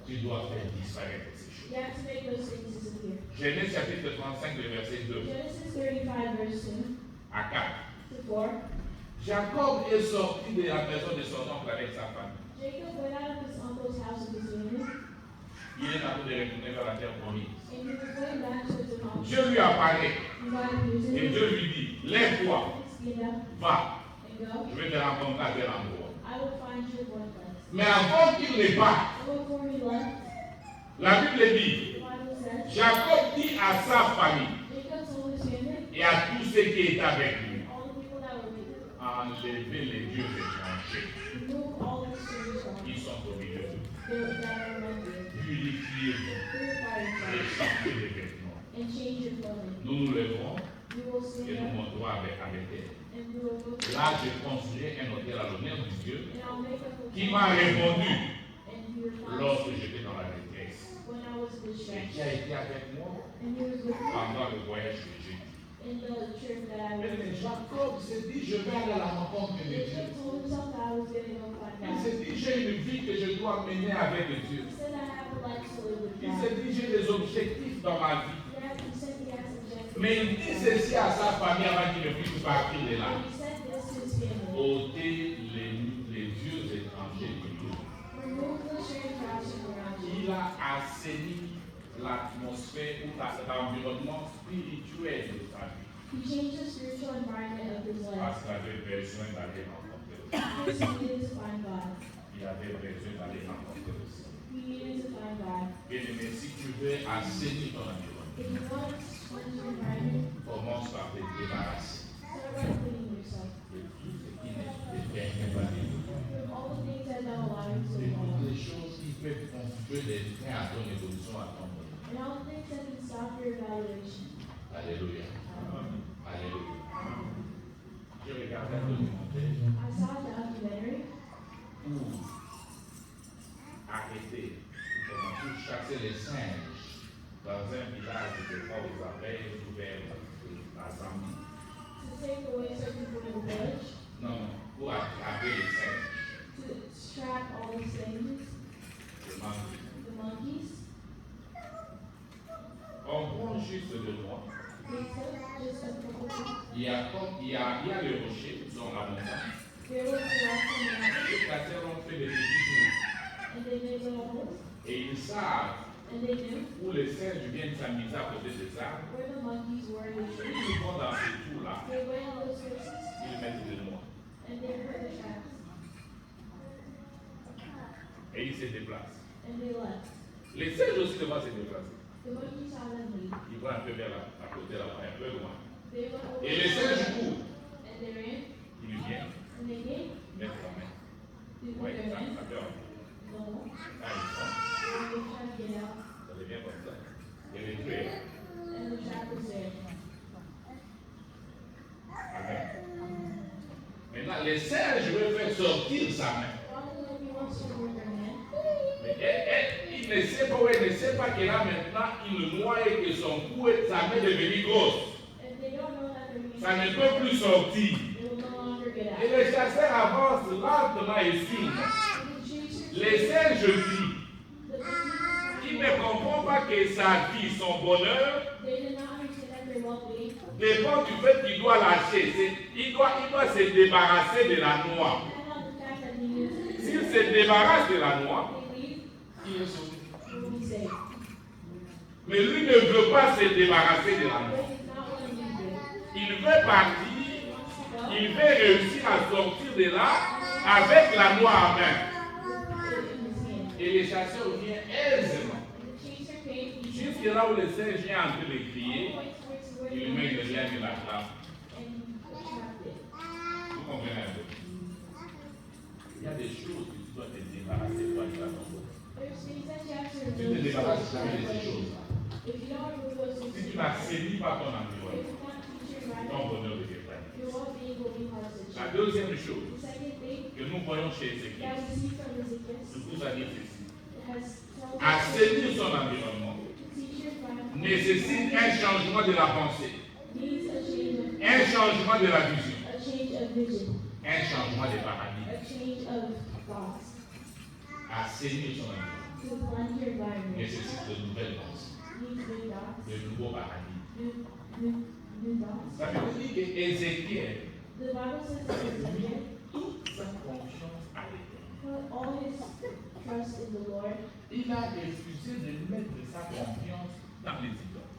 tu dois faire disparaître ces choses. you have to make those things disappear. Genèse chapitre 35, le verset 2 Genesis 35, verse 2 à 4. to 4. Jacob est sorti de la maison de son oncle avec sa femme. Jacob went out of his uncle's house with his family, Il est en train de retourner vers la terre promise. and he was going back towards the mountain. Dieu lui apparaît God used et him. Dieu lui dit, lève-toi, Get up va, and go. je vais te rencontrer à tel endroit. I will find you one place. Mais avant qu'il ne parte, And before he left, la Bible dit, the Bible says, Jacob dit à sa famille Jacob told his family, et à tous ceux qui étaient avec lui, all the people that were with him, enlevez les dieux étrangers remove all the strange qui gods sont au milieu de vous. that are among you, Purifiez-vous purify et yourselves, changez les vêtements. and change your clothing. Nous nous lèverons We will et stand nous up, monterons avec elle. and we will go Là, je construirai un hôtel à l'honneur du Dieu and I'll make a qui hotel. m'a répondu And he replied, lorsque j'étais dans la détresse when I was in et distress, qui a été avec moi and he was with me pendant le voyage que j'ai fait. in the trip that I Mais was in. Jacob s'est dit, je vais aller à la rencontre de Dieu. Jacob told himself that I was going to go find Il God. s'est dit, j'ai une vie que je dois mener avec Dieu. He said, I have a life to live with Il God. s'est dit, j'ai des objectifs dans ma vie. He said he has objectives. Mais il dit ceci à sa famille avant qu'il ne puisse partir de là. And he said this to his family. Ôtez les dieux étrangers du Dieu. Remove the strange gods from around you. Il a assaini l'atmosphère ou l'environnement spirituel de sa vie. He changed the spiritual environment of his life. Parce qu'il avait besoin d'aller rencontrer aussi. Because he needed to find God. Il avait besoin d'aller rencontrer aussi. He needed to find God. Bien-aimé, si tu veux assainir ton environnement, If you want to cleanse your environment, commence par te débarrasser start by cleaning yourself. de tout ce qui ne te permet pas d'évoluer. All the things that don't allow you to De toutes evolve. les choses qui peuvent constituer des freins à ton évolution, à ton bonheur. And all the things that can stop your evaluation. Alléluia. Alléluia. Je regardais un documentaire I saw a documentary pour arrêter, pour chasser les singes dans un village de Haute-Abeille vers la Zambie. to take away certain people in the village, Non, non, pour attraper les singes. to trap all these things, Je m'en dis. the monkeys. On prend juste le noix. They took just a couple of Il y a le rocher dans la montagne. There was a rock in the mountain, Les chasseurs ont fait des petits trous. and they made little holes, Et ils savent and they knew où les singes viennent s'amuser à côté des arbres. where the monkeys were in the tree. Ils vont dans ces trous-là. They went in those places, Ils mettent le noix. and they put the traps, Et ils se déplacent. and they left. Les singes aussi devront se déplacer. The monkeys saw them leave. Ils vont un peu vers à côté là-bas, un peu loin. They went over Et les singes courent. and they ran, Ils viennent and they came, mettre la main. they put Ouais, their ça hands, fait un no, Là, ils sont. and they tried to get out, Ça devient comme ça. Et les tuer. and the trap was there. Amen. Maintenant, les singes veulent faire sortir sa main. One of the monkey wants to work their hand, Mais il ne sait pas, ouais, il ne sait pas que là maintenant, il noie et que son cou, sa main est devenue grosse. and they don't know that they're being Ça ne peut plus sortir. they will no longer get out. Et les chasseurs avancent lentement et sûrement. The chasers, Les singes vivent. the monkeys, Il ne comprend pas que sa vie, son bonheur, they did not understand that their well-being dépend du fait qu'il doit lâcher. Il doit se débarrasser de la noix. depend on the fact that he needs S'il se débarrasse de la noix, they leave, il est sauvé. he will be saved. Mais lui ne veut pas se débarrasser de la But noix. he's not willing to leave it. Il veut partir, He wants to go, il veut réussir à sortir de là avec la noix à main. Et les chasseurs viennent aisément. Jusque là où le singe vient en train de crier, il met le lien de la flamme. Vous comprenez un peu? Il y a des choses que tu dois te débarrasser toi de la tombe. Tu te débarrasses jamais de ces choses-là. Si tu n'as saisi pas ton environnement, ton bonheur de défaite. La deuxième chose que nous voyons chez Ézéchiel, je vous ai dit ceci. Assainir son environnement nécessite un changement de la pensée, un changement de la vision, un changement de paradigme. Assainir son environnement nécessite de nouvelles pensées, de nouveaux paradigmes. Ça veut dire qu'Ézéchiel met toute sa confiance à l'Éternel. Il a refusé de mettre sa confiance dans les idoles.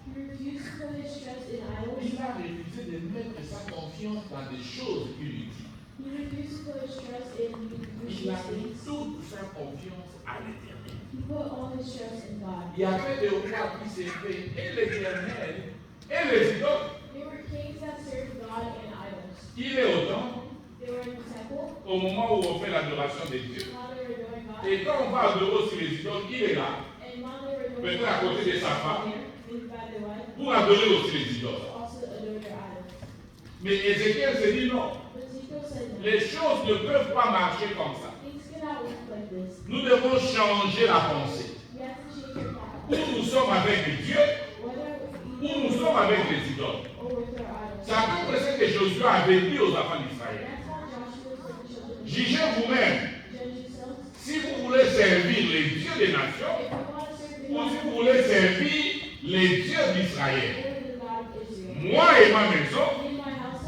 Il a refusé de mettre sa confiance dans des choses inutiles. Il a mis toute sa confiance à l'Éternel. Il y avait des rois qui s'élevaient et l'Éternel et les idoles. Il est au temple au moment où on fait l'adoration des dieux. Et quand on va adorer aussi les idoles, il est là, peut-être à côté de sa femme, pour adorer aussi les idoles. Mais Ézéchiel se dit non. Les choses ne peuvent pas marcher comme ça. Nous devons changer la pensée. Où nous sommes avec Dieu, où nous sommes avec les idoles. C'est à peu près ce que Josué avait dit aux enfants d'Israël. Jugez vous-même. Si vous voulez servir les dieux des nations, ou si vous voulez servir les dieux d'Israël. Moi et ma maison,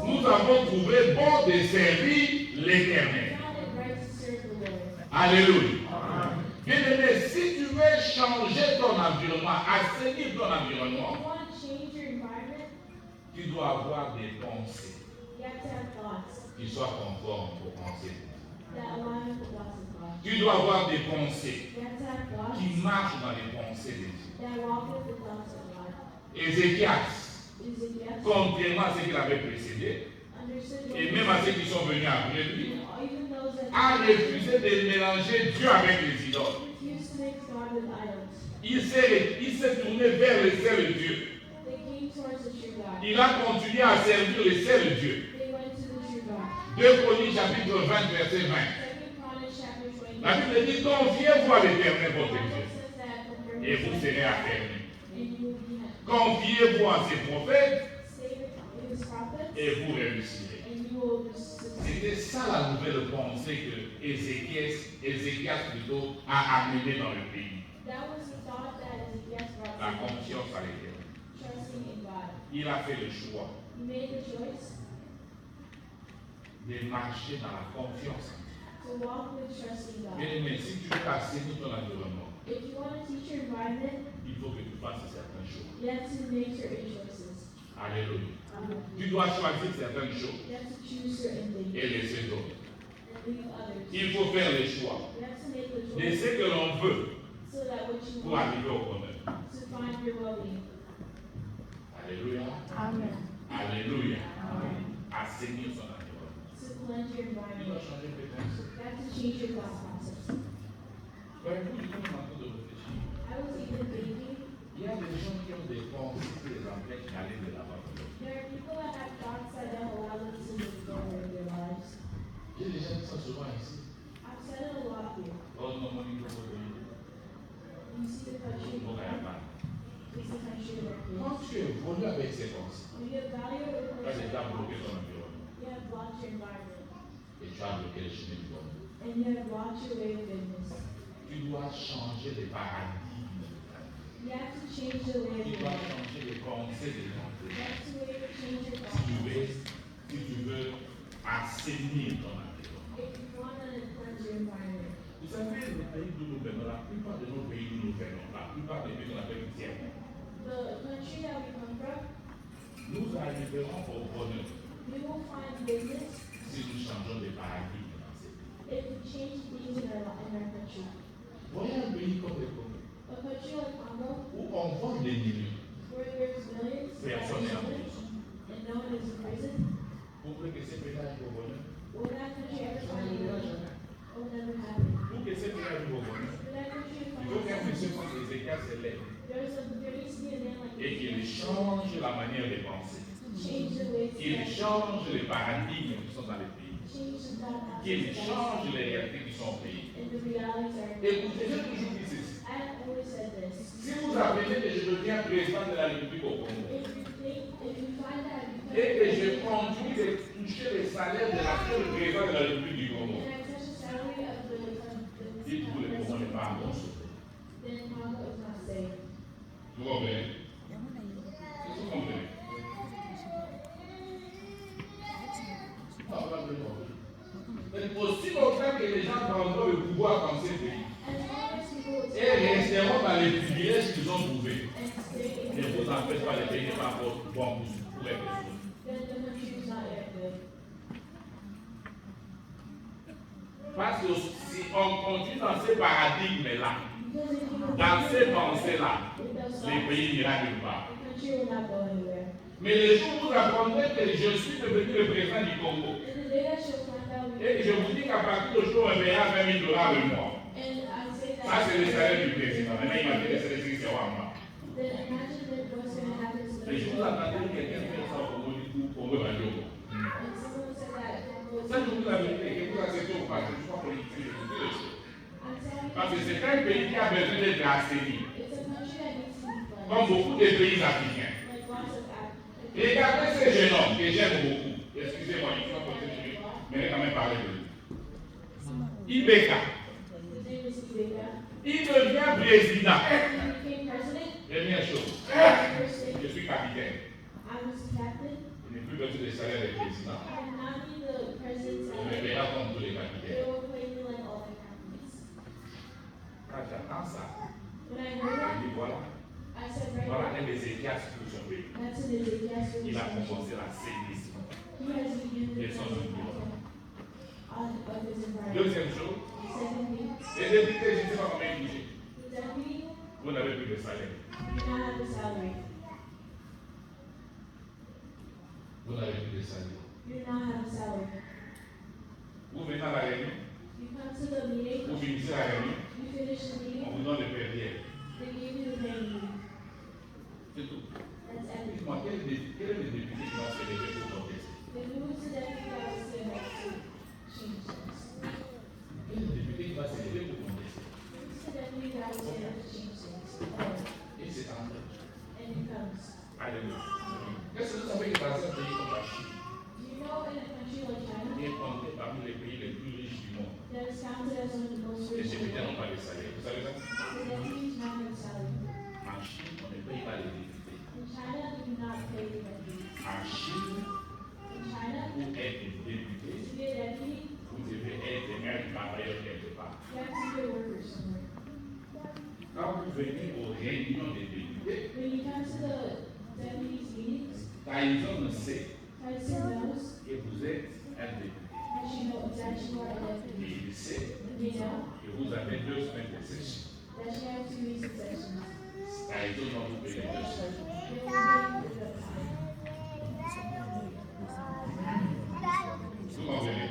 nous avons trouvé bon de servir l'Éternel. Alléluia. Bien-aimé, si tu veux changer ton environnement, assainir ton environnement, tu dois avoir des pensées qui soient conformes aux pensées. Tu dois avoir des pensées qui marchent dans les pensées de Dieu. Ézéchias, contrairement à ce qu'il avait précédé, et même à ceux qui sont venus après lui, a refusé de mélanger Dieu avec les idoles. Il s'est tourné vers le seul Dieu. Il a continué à servir le seul Dieu. 2 Chroniques chapitre 20, verset 20. La Bible dit, confiez-vous à l'Éternel votre Dieu, et vous serez affermis. Confiez-vous à ses prophètes, et vous réussirez. C'était ça la nouvelle pensée que Ézéchias plutôt a amenée dans le pays. La confiance à l'Éternel. Il a fait le choix de marcher dans la confiance. Mais si tu veux assainir ton environnement, il faut que tu fasses certaines choses. Alléluia. Tu dois choisir certaines choses et laisser d'autres. Il faut faire les choix de ce que l'on veut pour arriver au bonheur. Alléluia. Amen. Alléluia. Amen. Assainir son environnement. Il doit changer peut-être. Voyez-vous, je suis en train de réfléchir. Il y a des gens qui ont des pensées qui les empêchent d'aller de l'avant. Il y a des gens qui sont souvent ici. Oh non, mon niveau quand tu évolues avec ces pensées, tu as déjà bloqué ton environnement. Et tu as bloqué le chemin du bonheur. Tu dois changer de paradigme. Tu dois changer de pensée de l'environnement. Si tu veux assainir ton environnement. Vous savez, le pays d'où nous venons, la plupart de nos pays d'où nous venons, la plupart des pays qu'on appelle tiers, nous arriverons au bonheur You will find business si nous changeons de paradigme dans ce pays. if we change things in our country. Voyez un pays comme le Congo, A country like Congo, où on vend des millions, where there's millions personne n'est en prison. and no one is in prison, Vous voulez que ce pays arrive au bonheur? will that country ever find you? It will never happen. Pour que ce pays arrive au bonheur, For that country to il find faut qu'un itself, monsieur comme Ézéchias se lève there needs to be a man like et qu'il you. change la manière de penser, Change the ways qu'il that change les paradigmes qui sont dans le pays, change the thought qu'il process change les réalités qui sont au pays. and the realities are. Écoutez, j'ai toujours dit ceci. I've always said this. Si vous apprenez que je deviens président de la République au Congo If you find that et que je continue de toucher le salaire de l'actuel président de la République du Congo, and I touch the salary of the dites-vous le Congo n'est pas en bon sauvé. then Congo is not safe. Vous comprenez? C'est ce que vous comprenez? C'est aussi longtemps que les gens prendront le pouvoir dans ces pays As long as people et resteront dans les privilèges qu'ils ont trouvés. and stay Ne in vous empêche pas, le pays n'est pas encore bon pour être sauvé. then the country is not yet good. Parce que si on continue dans ces paradigmes-là, Because if you dans ces pensées-là, with those les thoughts, pays n'ira nulle part. the country will not go anywhere. Mais le jour où vous apprendrez que je suis devenu le président du Congo, And the day that you'll find out et je vous dis qu'à partir de jour, on me paiera 20 000 $ le mois. and I say that Ça, c'est le salaire du président. Maintenant, imaginez que c'est le salaire en moi. then imagine that what's going to happen to Et je vous them. attendais que quelqu'un fasse ça au Congo, du coup, Congo va dire. And someone said that Congo is Ça, je vous la vérité, que vous acceptez ou pas, je ne suis pas politique, je vous dis les choses. I'm telling Parce que you, c'est un pays qui a besoin d'être assaini, it's a country that needs to be comme flooded. beaucoup de pays africains. Like lots of African. Regardez ce jeune homme que j'aime beaucoup. Excusez-moi, il faut continuer, mais je vais quand même parler de lui. Ibeka, His name is Ibeka. il devient président. He became president. Première chose, First thing, je suis capitaine. I was captain. Je n'ai plus besoin de salaire de président. I did not need the president's Je me salary. verrai comme tous les They capitaines. were paying me like all the captains. Quand j'entends ça, When I je heard that, dis voilà, I said, right voilà now, un des Ézéchias pour son pays. that's an Ezekiel's Il a solution. commencé la sédition. He has begun the Yes, sir. of his environment. Deuxième chose, Secondly, les députés, je ne sais pas combien ils touchent. the deputy Vous n'avez plus de salaire. did not have the salary. Vous n'avez plus de salaire. You did not have a salary. Vous venez à la réunion, You come to the meeting, vous finissez la réunion, you finish the on meeting, vous donne le période. they give you the pay leave. C'est tout. That's everything. Dites-moi, quel est le député qui va se lever pour contester? If you was the deputy, I would say that to change things. Quel est le député qui va se lever pour contester? Who's the deputy that would say that to change things? Oh, Et c'est en train. and he comes. Alléluia. Qu'est-ce que vous savez que dans un pays comme la Chine, Do you know in a country like China, qui est compté parmi les pays les plus riches du monde, that is counted as one of the most les rich in the députés n'ont world? pas de salaire? Vous savez ça? The deputies not have a salary. En Chine, on ne paye pas les députés. In China, they do not pay the deputies. En Chine, In China, pour être député, to be a deputy, vous devez être un travailleur quelque part. you have to be a worker somewhere. Quand vous venez aux réunions des députés, When you come to the deputies meetings, Tyson sait Tyson knows que vous êtes un député. that you know that you are a deputy. Et il sait And they know que vous avez 2 semaines de session. that you have 2 weeks of sessions. Tyson va vous payer 2 semaines. They will pay you for the time. Vous comprenez?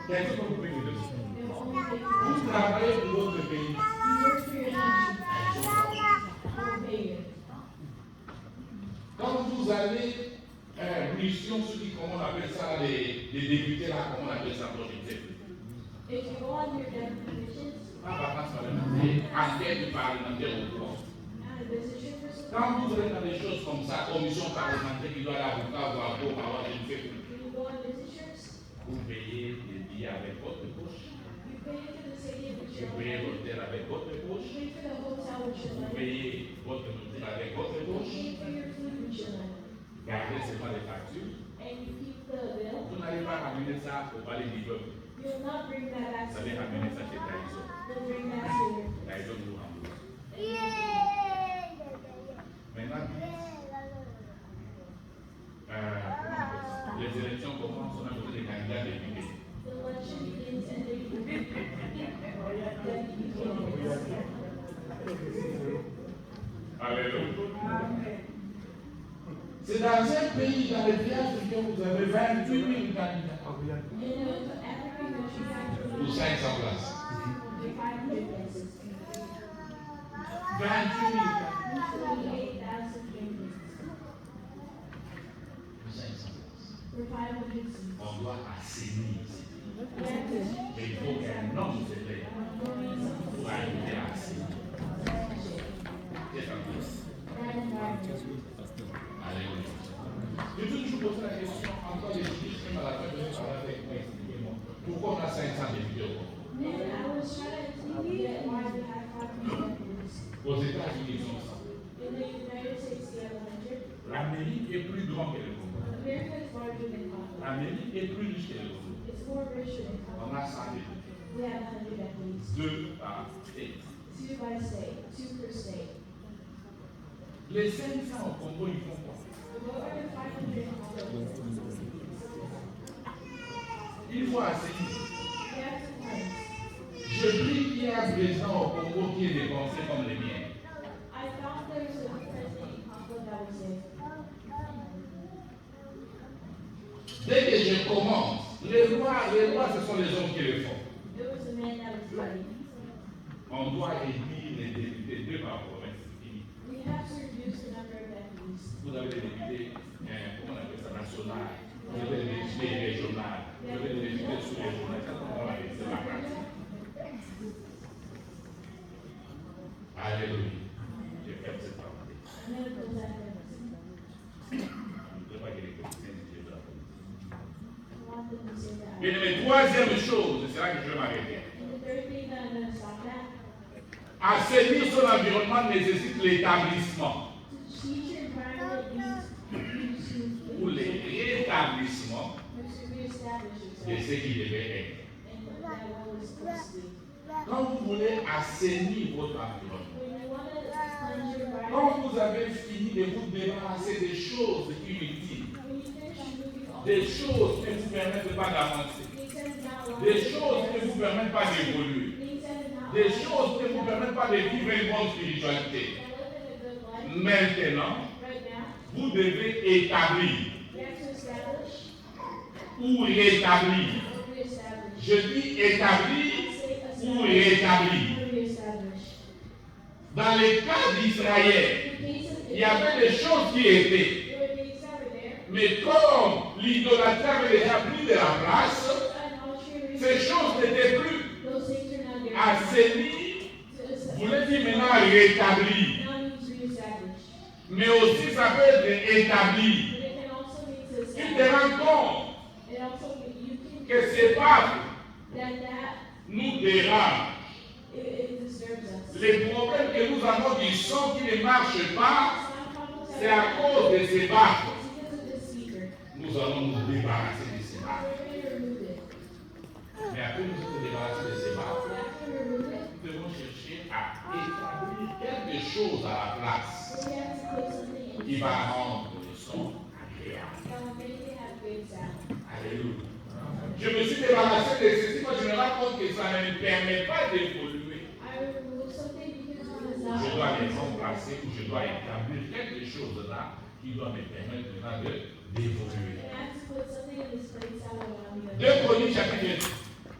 Tyson va vous payer 2 semaines. They will only pay you. Vous travaillez pour votre pays. You work for your country. They will pay you. Quand vous allez mission, ceux qui, comment on appelle ça, les députés là, comment on appelle ça, moi, je ne sais plus. If you go on your deputy missions, Pas vacances parlementaires, enquête parlementaire au cours. and a visit trip or something, Quand vous allez dans des choses comme ça, commission parlementaire qui doit aller à l'avocat ou à Rome, alors je ne sais plus. when you go on visit trips, Vous payez des billets avec votre poche. you pay for the stadium with Vous your payez money. l'hôtel avec votre You poche. pay for the hotel with your Vous money. payez votre nourriture avec votre You poche. pay for your food with your money. Gardez seulement les factures. And you keep the bill. Vous n'allez pas ramener ça au palais du peuple. You will not bring that back Vous to allez your ramener ça chez Tyson. You'll bring that to your Tyson vous rembourse. Maintenant, comment on appelle ça? Le Alléluia. C'est dans un pays, dans les pays africains, vous avez 28 000 candidats. Pour 500 places. 28 000 candidats. Pour 500 places. On doit assainir. Mais il faut qu'un homme se lève pour arriver à assainir. Qu'est-ce qu'on dit? Alléluia. Je vais toujours poser la question, encore des chiffres, même à la fin de ce travail avec moi, expliquez-moi. Pourquoi on a 500 députés au Congo? Aux États-Unis, ils sont 100. L'Amérique est plus grande que le Congo. L'Amérique est plus riche que le Congo. On a 100 députés. 2 par state. Les 500 au Congo, ils font quoi? Il faut assainir. Je prie qu'il y ait un président au Congo qui ait des pensées comme les miens. Dès que je commence, les lois, ce sont les hommes qui le font. On doit élire les députés 2 par province. Vous avez des députés, comment on appelle ça, national, vous avez des députés régionaux, vous avez des députés sous-régionaux, c'est la pratique. Alléluia. Je ferme cette parenthèse. Je ne veux pas que les chrétiens disent de la politique. Bien aimé, troisième chose, c'est là que je vais m'arrêter. Assainir son environnement nécessite l'établissement ou les rétablissements de ce qui devait être. Quand vous voulez assainir votre environnement, quand vous avez fini de vous débarrasser des choses inutiles, des choses qui ne vous permettent pas d'avancer, des choses qui ne vous permettent pas d'évoluer, des choses qui ne vous permettent pas de vivre une bonne spiritualité, maintenant, vous devez établir ou rétablir. Je dis établir ou rétablir. Dans les cas d'Israël, il y avait des choses qui étaient. Mais comme l'idolâtrie avait déjà pris de la place, ces choses n'étaient plus assainies. Vous voulez dire maintenant rétablir. Mais aussi ça peut être établi. Tu te rends compte que ces papes nous dérangent. Les problèmes que nous avons du sang qui ne marche pas, c'est à cause de ces papes. Nous allons nous débarrasser de ces papes. Mais après nous nous débarrasser de ces papes, nous devons chercher à établir quelque chose à la place qui va rendre le son agréable. Alléluia. Je me suis débarrassé de ceci, moi je me rends compte que ça ne me permet pas d'évoluer. Je dois les remplacer ou je dois établir quelque chose là qui doit me permettre maintenant d'évoluer. 2 Chroniques chapitre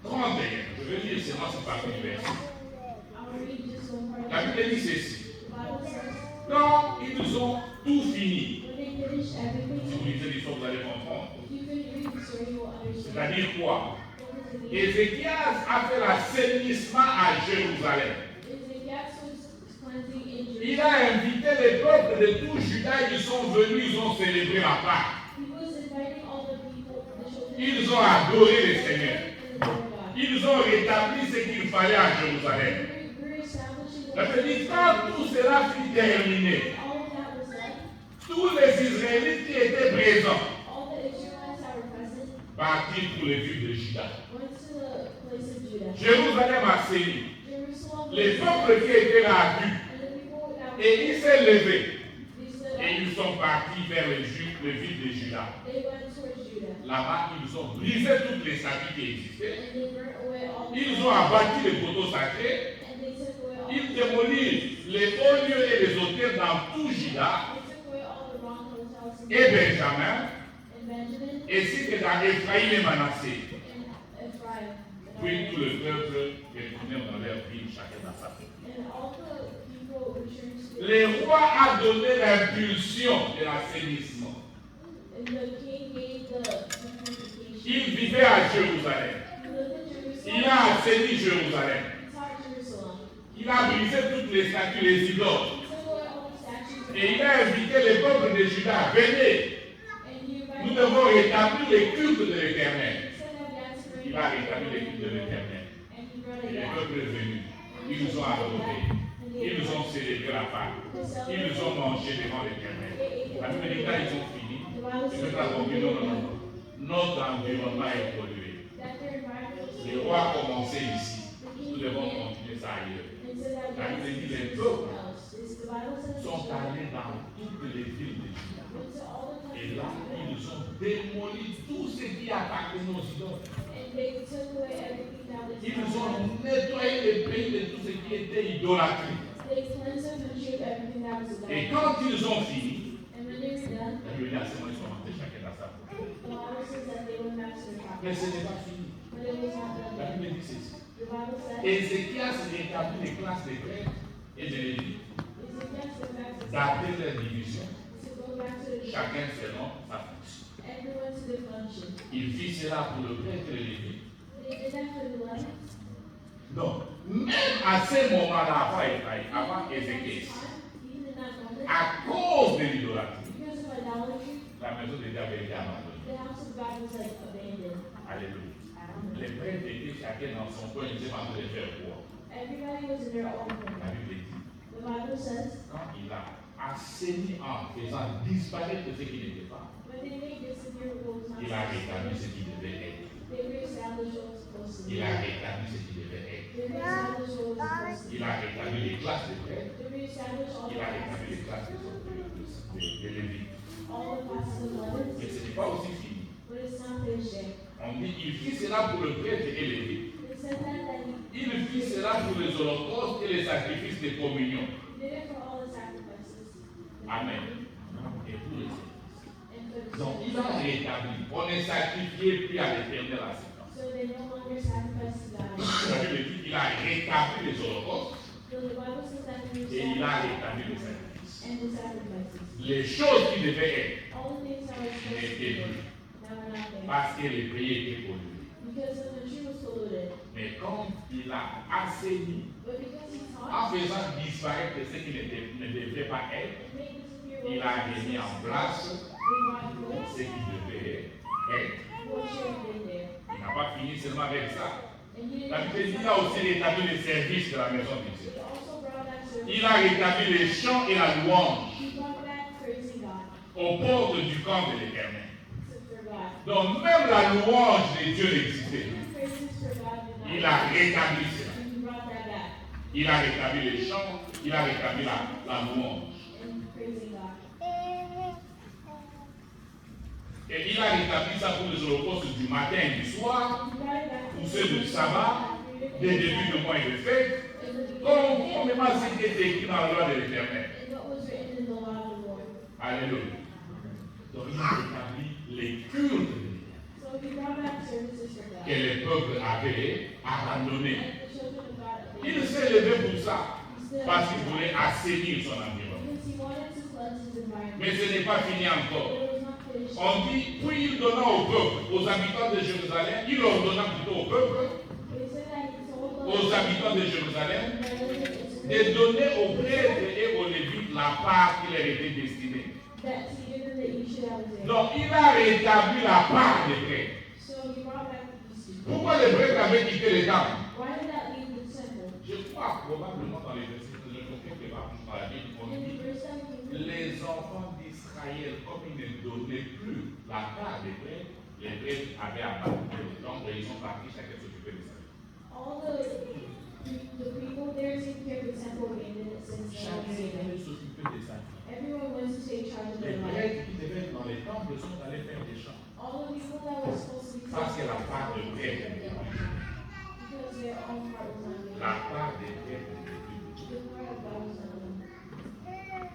31. Je vais lire seulement cette partie du verset. La Bible dit ceci. Quand ils ont tout fini, si vous lisez l'histoire, vous allez comprendre. C'est-à-dire quoi? Ézéchias a fait l'assainissement à Jérusalem. Il a invité les peuples de tout Juda, ils sont venus, ils ont célébré la Pâque. Ils ont adoré le Seigneur. Ils ont rétabli ce qu'il fallait à Jérusalem. La Bible dit, quand tout cela fut terminé, tous les Israélites qui étaient présents partirent pour les villes de Juda. Jérusalem a saigné. Les peuples qui étaient là a vu. Et il s'est levé. Et ils sont partis vers les villes de Juda. Là-bas, ils ont brisé toutes les statues qui existaient. Ils ont abattu les poteaux sacrés. Ils démolissent les hauts lieux et les autels dans tout Juda They took away all the wrong hotels in et Benjamin, and Benjamin ainsi que dans Ephraïm et Manassé. and Ephraim. Puis tout le peuple est retourné dans leur ville, chacun dans sa ville. And all the people returned to Le roi a donné l'impulsion de l'assainissement. and the king gave the purification. Il vivait à Jérusalem. He lived in Jerusalem. Il a assaini Jérusalem. He taught Jerusalem. Il a brisé toutes les statues, les idoles. He took away all the statues. Et il a invité les peuples de Juda, venez, And he nous invited devons rétablir les cultes de l'Éternel. He said that he had to bring Il a rétabli les cultes de l'Éternel. and he brought Et it les back. peuples sont venus. Ils nous ont adorés. Ils nous ont célébré la Pâque. Ils nous ont mangé devant l'Éternel. La Bible dit quand ils ont fini, The Bible ils says nous ont dit non, non, non. Notre environnement est pollué. that their environment was Le roi a commencé ici. Nous devons continuer ça ailleurs. and said that La Bible dit les the peuples The Bible says sont allés dans toutes les villes de Juda. went to all the Et countries là, ils ont démoli tout ce qui appartenait aux idoles. and they took away everything that was Ils ont nettoyé le pays de tout ce qui était idolâtrie. They cleansed the country of everything that was Et idolatrous. quand ils ont fini, And when they were done, la Bible dit à ce moment, ils sont rentrés chacun dans sa porte. the Bible says that they went back to their Mais ce property. n'est pas fini. But it was not done La yet. Bible dit ceci. The Bible says Ézéchias rétablit les classes des prêtres et de Lévites, Ezekiel went back to dater leur division, go back to the chacun selon sa fonction. everyone to the function. Il fit cela pour le prêtre et les Lévites. They did that for the Levites. Donc, même à ce moment-là, avant Ézéchias, He did not know that. à cause de l'idolâtrie, Because of idolatry, la maison de Dieu avait été abandonnée. the house of God was like abandoned. Alléluia. Les prêtres étaient chacun dans son coin, ils étaient en train de faire quoi? Everybody was in their own La corner. Bible dit, The Bible says quand il a assaini en faisant disparaître ce qui n'était pas, when they made disappear what was not il a supposed rétabli to ce qui devait être. be, they reestablished what was supposed to be. Il a rétabli ce qui devait être. They reestablished what was supposed to Il be. a rétabli les classes de prêtres. They reestablished all Il the a rétabli classes, les classes de Lévites. all the classes of Mais Levites, ce n'est pas aussi fini. but it's not finished yet. On dit, il fit cela pour le prêtre et Lévite. It said that he Il fit cela pour les holocaustes et les sacrifices de communion. did it for all the sacrifices. Amen. Et pour les sacrifices. And for the Donc, il a rétabli. On ne sacrifiait plus à l'éternel à ce temps. so they no longer sacrifice to God. La Bible dit qu'il a rétabli les holocaustes So the Bible says that he et il a reestablished rétabli les sacrifices. and the sacrifices. Les choses qui devaient être All the things that were supposed to n'étaient be plus now are not there. parce que les pays étaient pollués. Because the country was polluted. Mais quand il a assaini, But because he en taught faisant disparaître ce qui ne devait pas être, and made disappear il what a was remis en supposed to place be, they brought ce goods, qui devait être. what should have been there. Il n'a pas fini seulement avec ça. And he La didn't Bible dit qu'il a aussi rétabli les services de la maison de Dieu. he also brought back service. Il a rétabli les chants et la louange He brought back praising God, aux portes du camp de l'Éternel. for God. Donc même la louange de Dieu n'existait plus. Even praises for God did not Il a rétabli cela. and he brought that back Il a rétabli les chants, il a rétabli la louange. and praising God. Et il a rétabli ça pour les holocaustes du matin et du soir, He brought it back pour ceux du sabbat, des débuts de mois et de fêtes, in the beginning conformément à ce qui est écrit dans la loi de l'Éternel. and what was written in the law of the Lord. Alléluia. Donc il a rétabli les cultes de l'Éternel So he brought back services for God. que les peuples avaient abandonnés. And the children of God Il s'est levé pour ça, he still parce qu'il voulait assainir son environnement. because he wanted to cleanse his environment. Mais ce n'est pas fini But encore. it was not finished. On dit, puis il donna au peuple, aux habitants de Jérusalem, il ordonna plutôt au peuple, But he said that he told them aux habitants de Jérusalem, that de donner aux prêtres et aux lévites la part qui leur était destinée. that to give them the issue that was there. Donc il a rétabli la part des prêtres. So he brought back the issue. Pourquoi les prêtres avaient quitté les temples? Why did that leave the temple? Je crois probablement dans les versets que je ne quelque part dans la Bible, on In dit verse 17, les enfants d'Israël, comme ils ne donnaient plus la part des prêtres, les prêtres avaient abandonné le temple et ils sont partis chacun s'occuper de ça. all the people there taking care of the temple abandoned it since the Chacun Lord allait s'occuper de ça. everyone went to take charge of Les their life. prêtres qui devaient être dans les temples sont allés faire des chants. All the people that were supposed to be Parce que taking la care part of de prêtre the était temple plus. because their own part was not La given. part des prêtres était plus. The part of God was not given.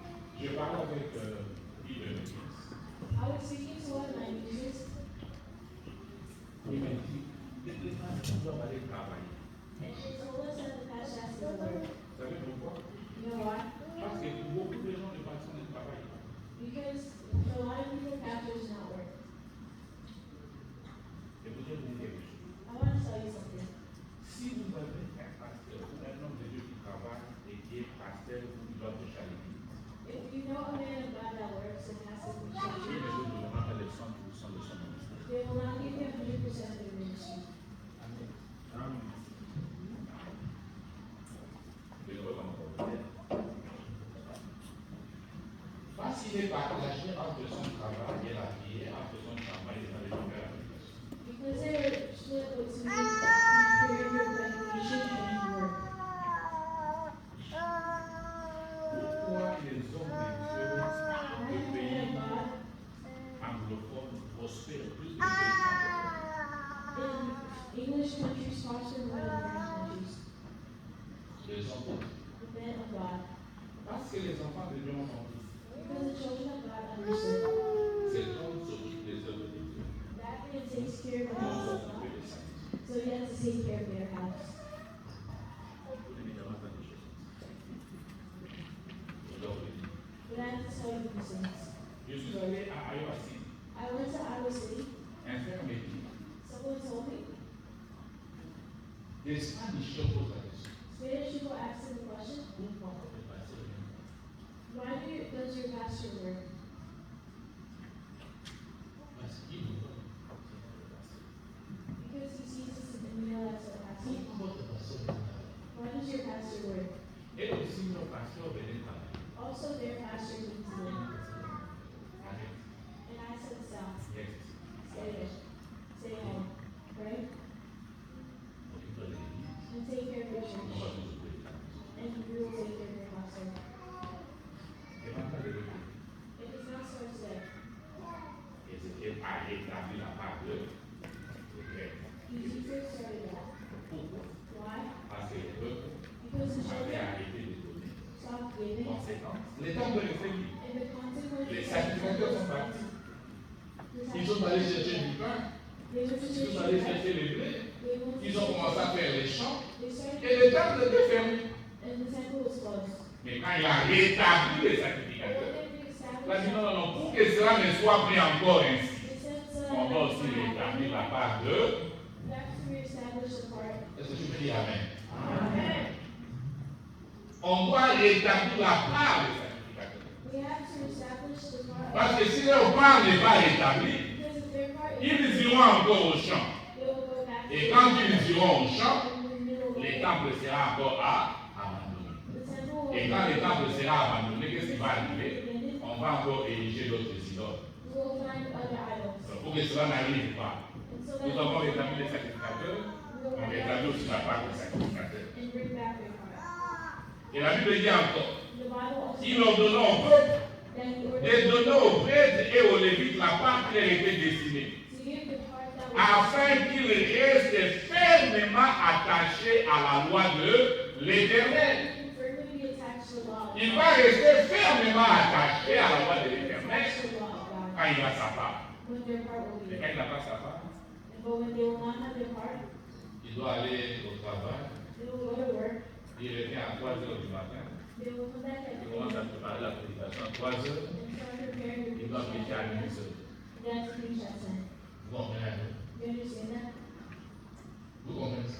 faire, il doit prêcher à l'église. If you know a man of God that works and has to be Oui, mais church, je ne demande pas les 100% de son ministère. they will not give you 100% of the ministry. Amen. Je ne vois pas mon problème. Parce qu'il est partagé entre son travail et la prière, entre son travail et la récupération. Because they're split between prayer, meditation, and work. Pourquoi les hommes de Dieu Why de the man pays of God anglophones prospèrent plus que les pays francophones? in English countries prosper more than French countries? Les hommes. The man of God. Parce que les enfants de Dieu ont compris. Because the children of God understood. Cet homme s'occupe des œuvres de Dieu. That man takes care of the Non house of s'occuper God, des saints. so he has to take care of their house. Vous devez davantage de choses. Je dois vous le dire. But I have to tell you these things. Je suis allé à Iowa City. I went to Iowa City. Un frère m'a dit, Someone told me, Les Spanish te posent la question. Spanish people asked him the question, pourquoi votre pasteur est venu? does your pastor work? Parce qu'il nous donne. Because he sees us in the mail as a pastor. Pourquoi votre pasteur est venu? Why does your pastor work? Et aussi, nos pasteurs venaient travailler. Also, their pastor needs to live. Arrête. And I said, stop, Reste. stay home, right? Occupe-toi de l'église. And take care of your On church. va vous occuper de la maison. And we will take care of your pastor. Et maintenant, le retour. It does not start today. Ézéchiel a rétabli la part de Grec. Ezekiel started that. Pourquoi? Why? Parce que le peuple Because the avait children arrêté de donner. stopped giving. Conséquence. Les temps de réfléchir. And the consequence Les is sacrificateurs sont partis. the Ils sont allés chercher du pain. They went to Ils sont church. allés chercher les blés. They went to Ils ont church. commencé à faire les champs. They started, Et le temple était fermé. and the temple was closed. Mais quand il a rétabli les But sacrificateurs, when they il a dit reestablished, non, pour que cela ne soit pris encore ainsi, they said so on va aussi rétablir la part de. they have to reestablish the part. Est-ce que tu peux dire Amen? Amen. On doit rétablir la part des sacrificateurs. We have to establish the part. Parce que si leur part n'est pas rétablie, Because if their part is, ils iront encore au champ. they will go back. Et quand ils iront au champ, in the middle of le it. temple sera encore abandonné. The temple will Et quand le temple sera abandonné, qu'est-ce qui va arriver? abandoned. On va encore ériger d'autres idoles. We will find other idols. Donc, pour que cela n'arrive pas, And so nous that avons rétabli les sacrificateurs, on rétablit aussi la part des sacrificateurs. and bring back their part. Et la Bible dit encore, The Bible also il ordonna au peuple that he de ordered donner aux prêtres et aux lévites la part qui leur était destinée, to give the part that was afin qu'ils restent fermement attachés à la loi de l'Éternel. firmly be attached to the law. Il va rester fermement attaché à la loi de l'Éternel Attached to the law of God. quand il a sa part. When their part will Mais be. quand il n'a pas sa part, But when they will not have their part, il doit aller au travail, they will go to work. il revient à 3 heures du matin, They will come back at il 3 commence à and préparer la prédication à 3 heures, start preparing the il doit prêcher à 10 heures. They have to preach at 10. Vous comprenez? You understand that? Vous comprenez ça?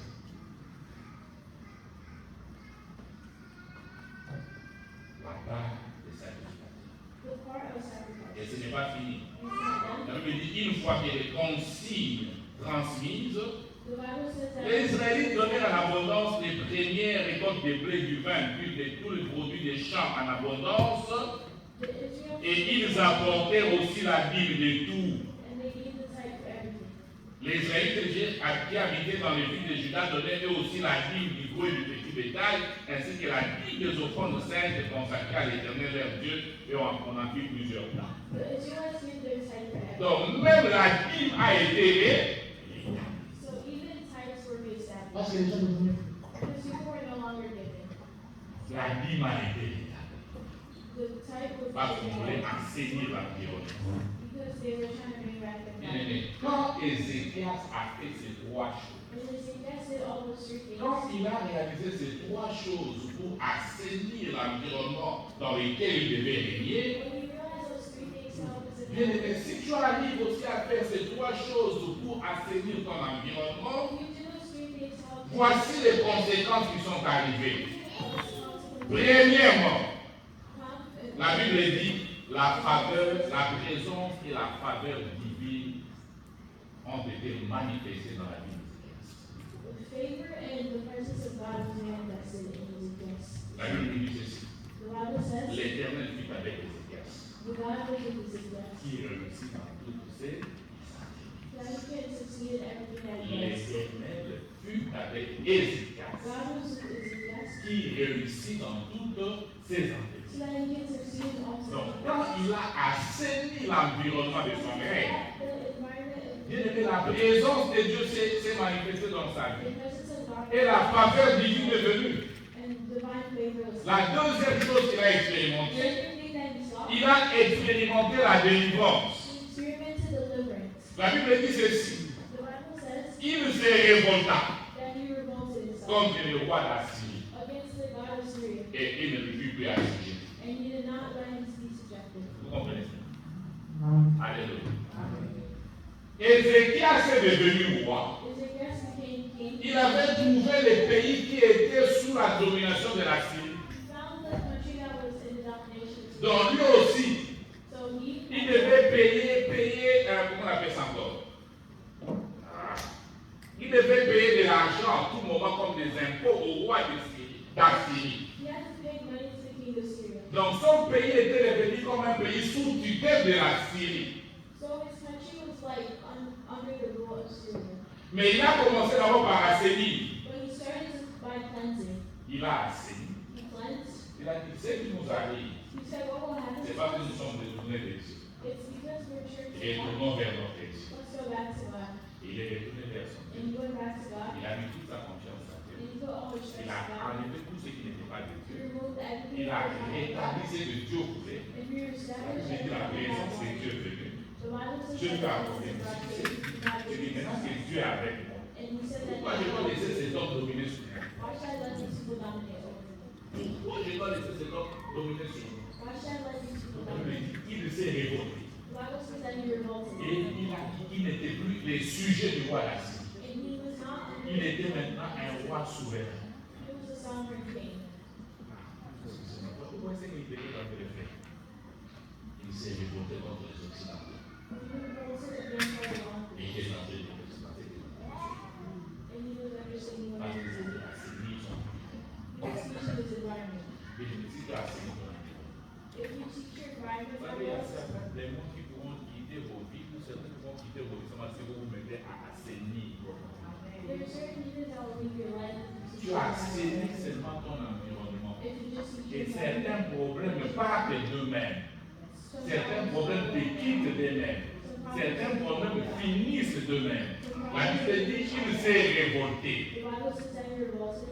La part des sacrificateurs. The part of sacrifice. Et ce n'est pas fini. It's not done. La Bible dit, une fois que les consignes transmises, The Bible says that les Israélites donnèrent en abondance les premières récoltes de blé, du vin, d'huile, de tous les produits des champs en abondance, the Israel et ils apportèrent aussi la dîme de tout. and they gave the tithe for everything. Les Israélites qui habitaient dans les villes de Juda donnaient eux aussi la dîme du gros et du petit bétail, ainsi que la dîme des offrandes saintes consacrées à l'Éternel leur Dieu, et on en fit plusieurs plats. The Israelites gave their tithe for everything. Donc, même la dîme a été So even tithes were reestablished. Parce que les gens ne venaient plus. Because people were no longer giving. la dîme a été The tithe was parce qu'on voulait reestablished enseigner l'environnement. because they were trying to bring back their Bien tithe. aimé, quand Ézéchias a fait ces trois choses, And they suggested all those three things. quand il a réalisé ces trois choses pour assainir l'environnement dans lequel il devait régner, When you realize those three things help us in bien aimé, si tu arrives aussi à faire ces trois choses pour assainir ton environnement, If you do those three things help voici les conséquences qui sont arrivées. Premièrement, Come la Bible dit la faveur, la présence et la faveur divine ont été manifestées dans la vie the favor and the presence of God was manifested in Ezekiel. La Bible dit ceci. The Bible says, L'Éternel fut avec Ézéchias, the God was with Ezekiel. qui réussit dans toutes ses That he can succeed in everything that he does. L'Éternel fut avec Ézéchias, God was with Ezekiel qui réussit dans toutes ses entreprises. so that he can succeed in all Donc, things. quand il a assaini l'environnement de son règne, The environment of bien aimé, la présence de Dieu s'est manifestée dans sa the vie. presence of God Et la faveur divine est venue. and divine favor was La deuxième chose qu'il a the expérimentée, second thing that he saw. il a expérimenté la délivrance. He experimented deliverance. La Bible dit ceci. The Bible says Il se révolta that he revolted himself contre le roi d'Assyrie against the God of Syria, et il ne fut plus assigné. and he did not let him be subjected. Vous comprenez ça? Alléluia. Ézéchias est devenu roi. Ezekiel became king. Il avait trouvé les pays qui étaient sous la domination de la Syrie. He found the country that was in the domination of Syria. Donc lui aussi, So il devait payer, comment on appelle ça encore? Il devait payer de l'argent à tout moment comme des impôts au roi d'Assyrie. he had to pay money to the king of Syria. Donc son pays était devenu comme un pays sous tutelle de la Syrie. So his country was like under the rule of Syria. Mais il a commencé d'abord par assainir. But he started by cleansing. Il a assaini. He cleansed. Il a dit, ce qui nous arrive, He said, what will happen ce n'est to pas que us? nous sommes détournés de Dieu. It's because we're church. Et tournons vers notre Dieu. Let's go back to God. Il est retourné vers son And Dieu. he went back to God. Il a mis toute sa confiance à And Dieu. he put all his trust Il in a God. enlevé tout ce qui n'était pas de He Dieu. removed everything Il a that was not of God. rétabli ce que Dieu voulait. And he reestablished J'ai dit la everything that présence de God Dieu est wanted. venue. The Bible says Dieu that lui a the accordé presence of une God succès. is not J'ai dit, with maintenant que us. Dieu est avec moi, And he said that pourquoi je dois laisser cet homme dominer sur moi? why should I let these people dominate over me? Pourquoi je dois laisser cet homme dominer sur moi? Why should I let these people La Bible dominate? dit, il s'est révolté. The Bible says that he revolted. Et il a dit qu'il n'était plus les sujets du roi d'Assyrie. And he was not under Il était maintenant un roi souverain. he was a sovereign king. Pourquoi est-ce qu'il était dans le fait? Il s'est révolté contre les Occidentaux. He revolted against all the wrong Et il est entré dans les Occidentaux. and he was understanding what Parce he was que doing. c'est Assyrie, son He was teaching his environment. Et je me dis que Assyrie, son environnement. If you teach your environment Vous savez, il y a certains démons qui pourront quitter vos vies, ou certains qui pourront quitter vos vies, seulement si vous vous mettez à assainir. there are certain leaders that will leave your life if you Tu teach your assainis environment. seulement ton environnement. If you just teach Et your certains environment. problèmes partent d'eux-mêmes. Certains problèmes te quittent d'eux-mêmes. Certains problèmes finissent d'eux-mêmes. La Bible dit qu'il s'est révolté The Bible says that he revolted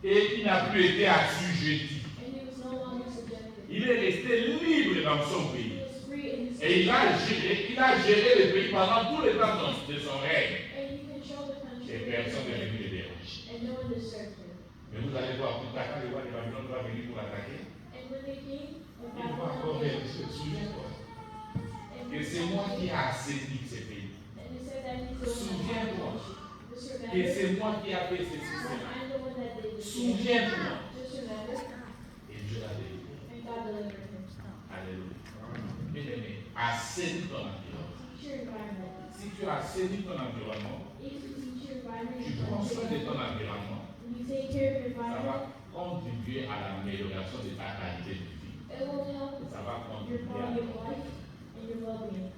et qu'il n'a plus été assujetti. and he was no longer subjected. Il est resté libre dans son He pays. was free in his Et il a géré le pays pendant tout le temps de son règne. and he controlled the country. Et personne n'est venu le déranger. And no one disturbed him. Mais vous allez voir plus tard, quand le roi de Babylone va venir pour l'attaquer, And when they came, the il va encore Babylon dire, souviens-toi and que c'est moi qui ai assaini ces pays. and he said that he's the one Souviens-toi Just que remember, c'est moi qui ai fait ceci, cela. I'm the one that did this. Souviens-toi. Just remember, Et Dieu l'a délivré. and God delivered him. Alléluia. Bien-aimé, assainis ton environnement. Teach your environment. Si tu assainis ton environnement, If you teach your environment, tu prends soin de ton environnement, and you take care of your ça environment, va contribuer à l'amélioration de ta qualité de vie. it will help Ça va your contribuer à quality of life and your well-being.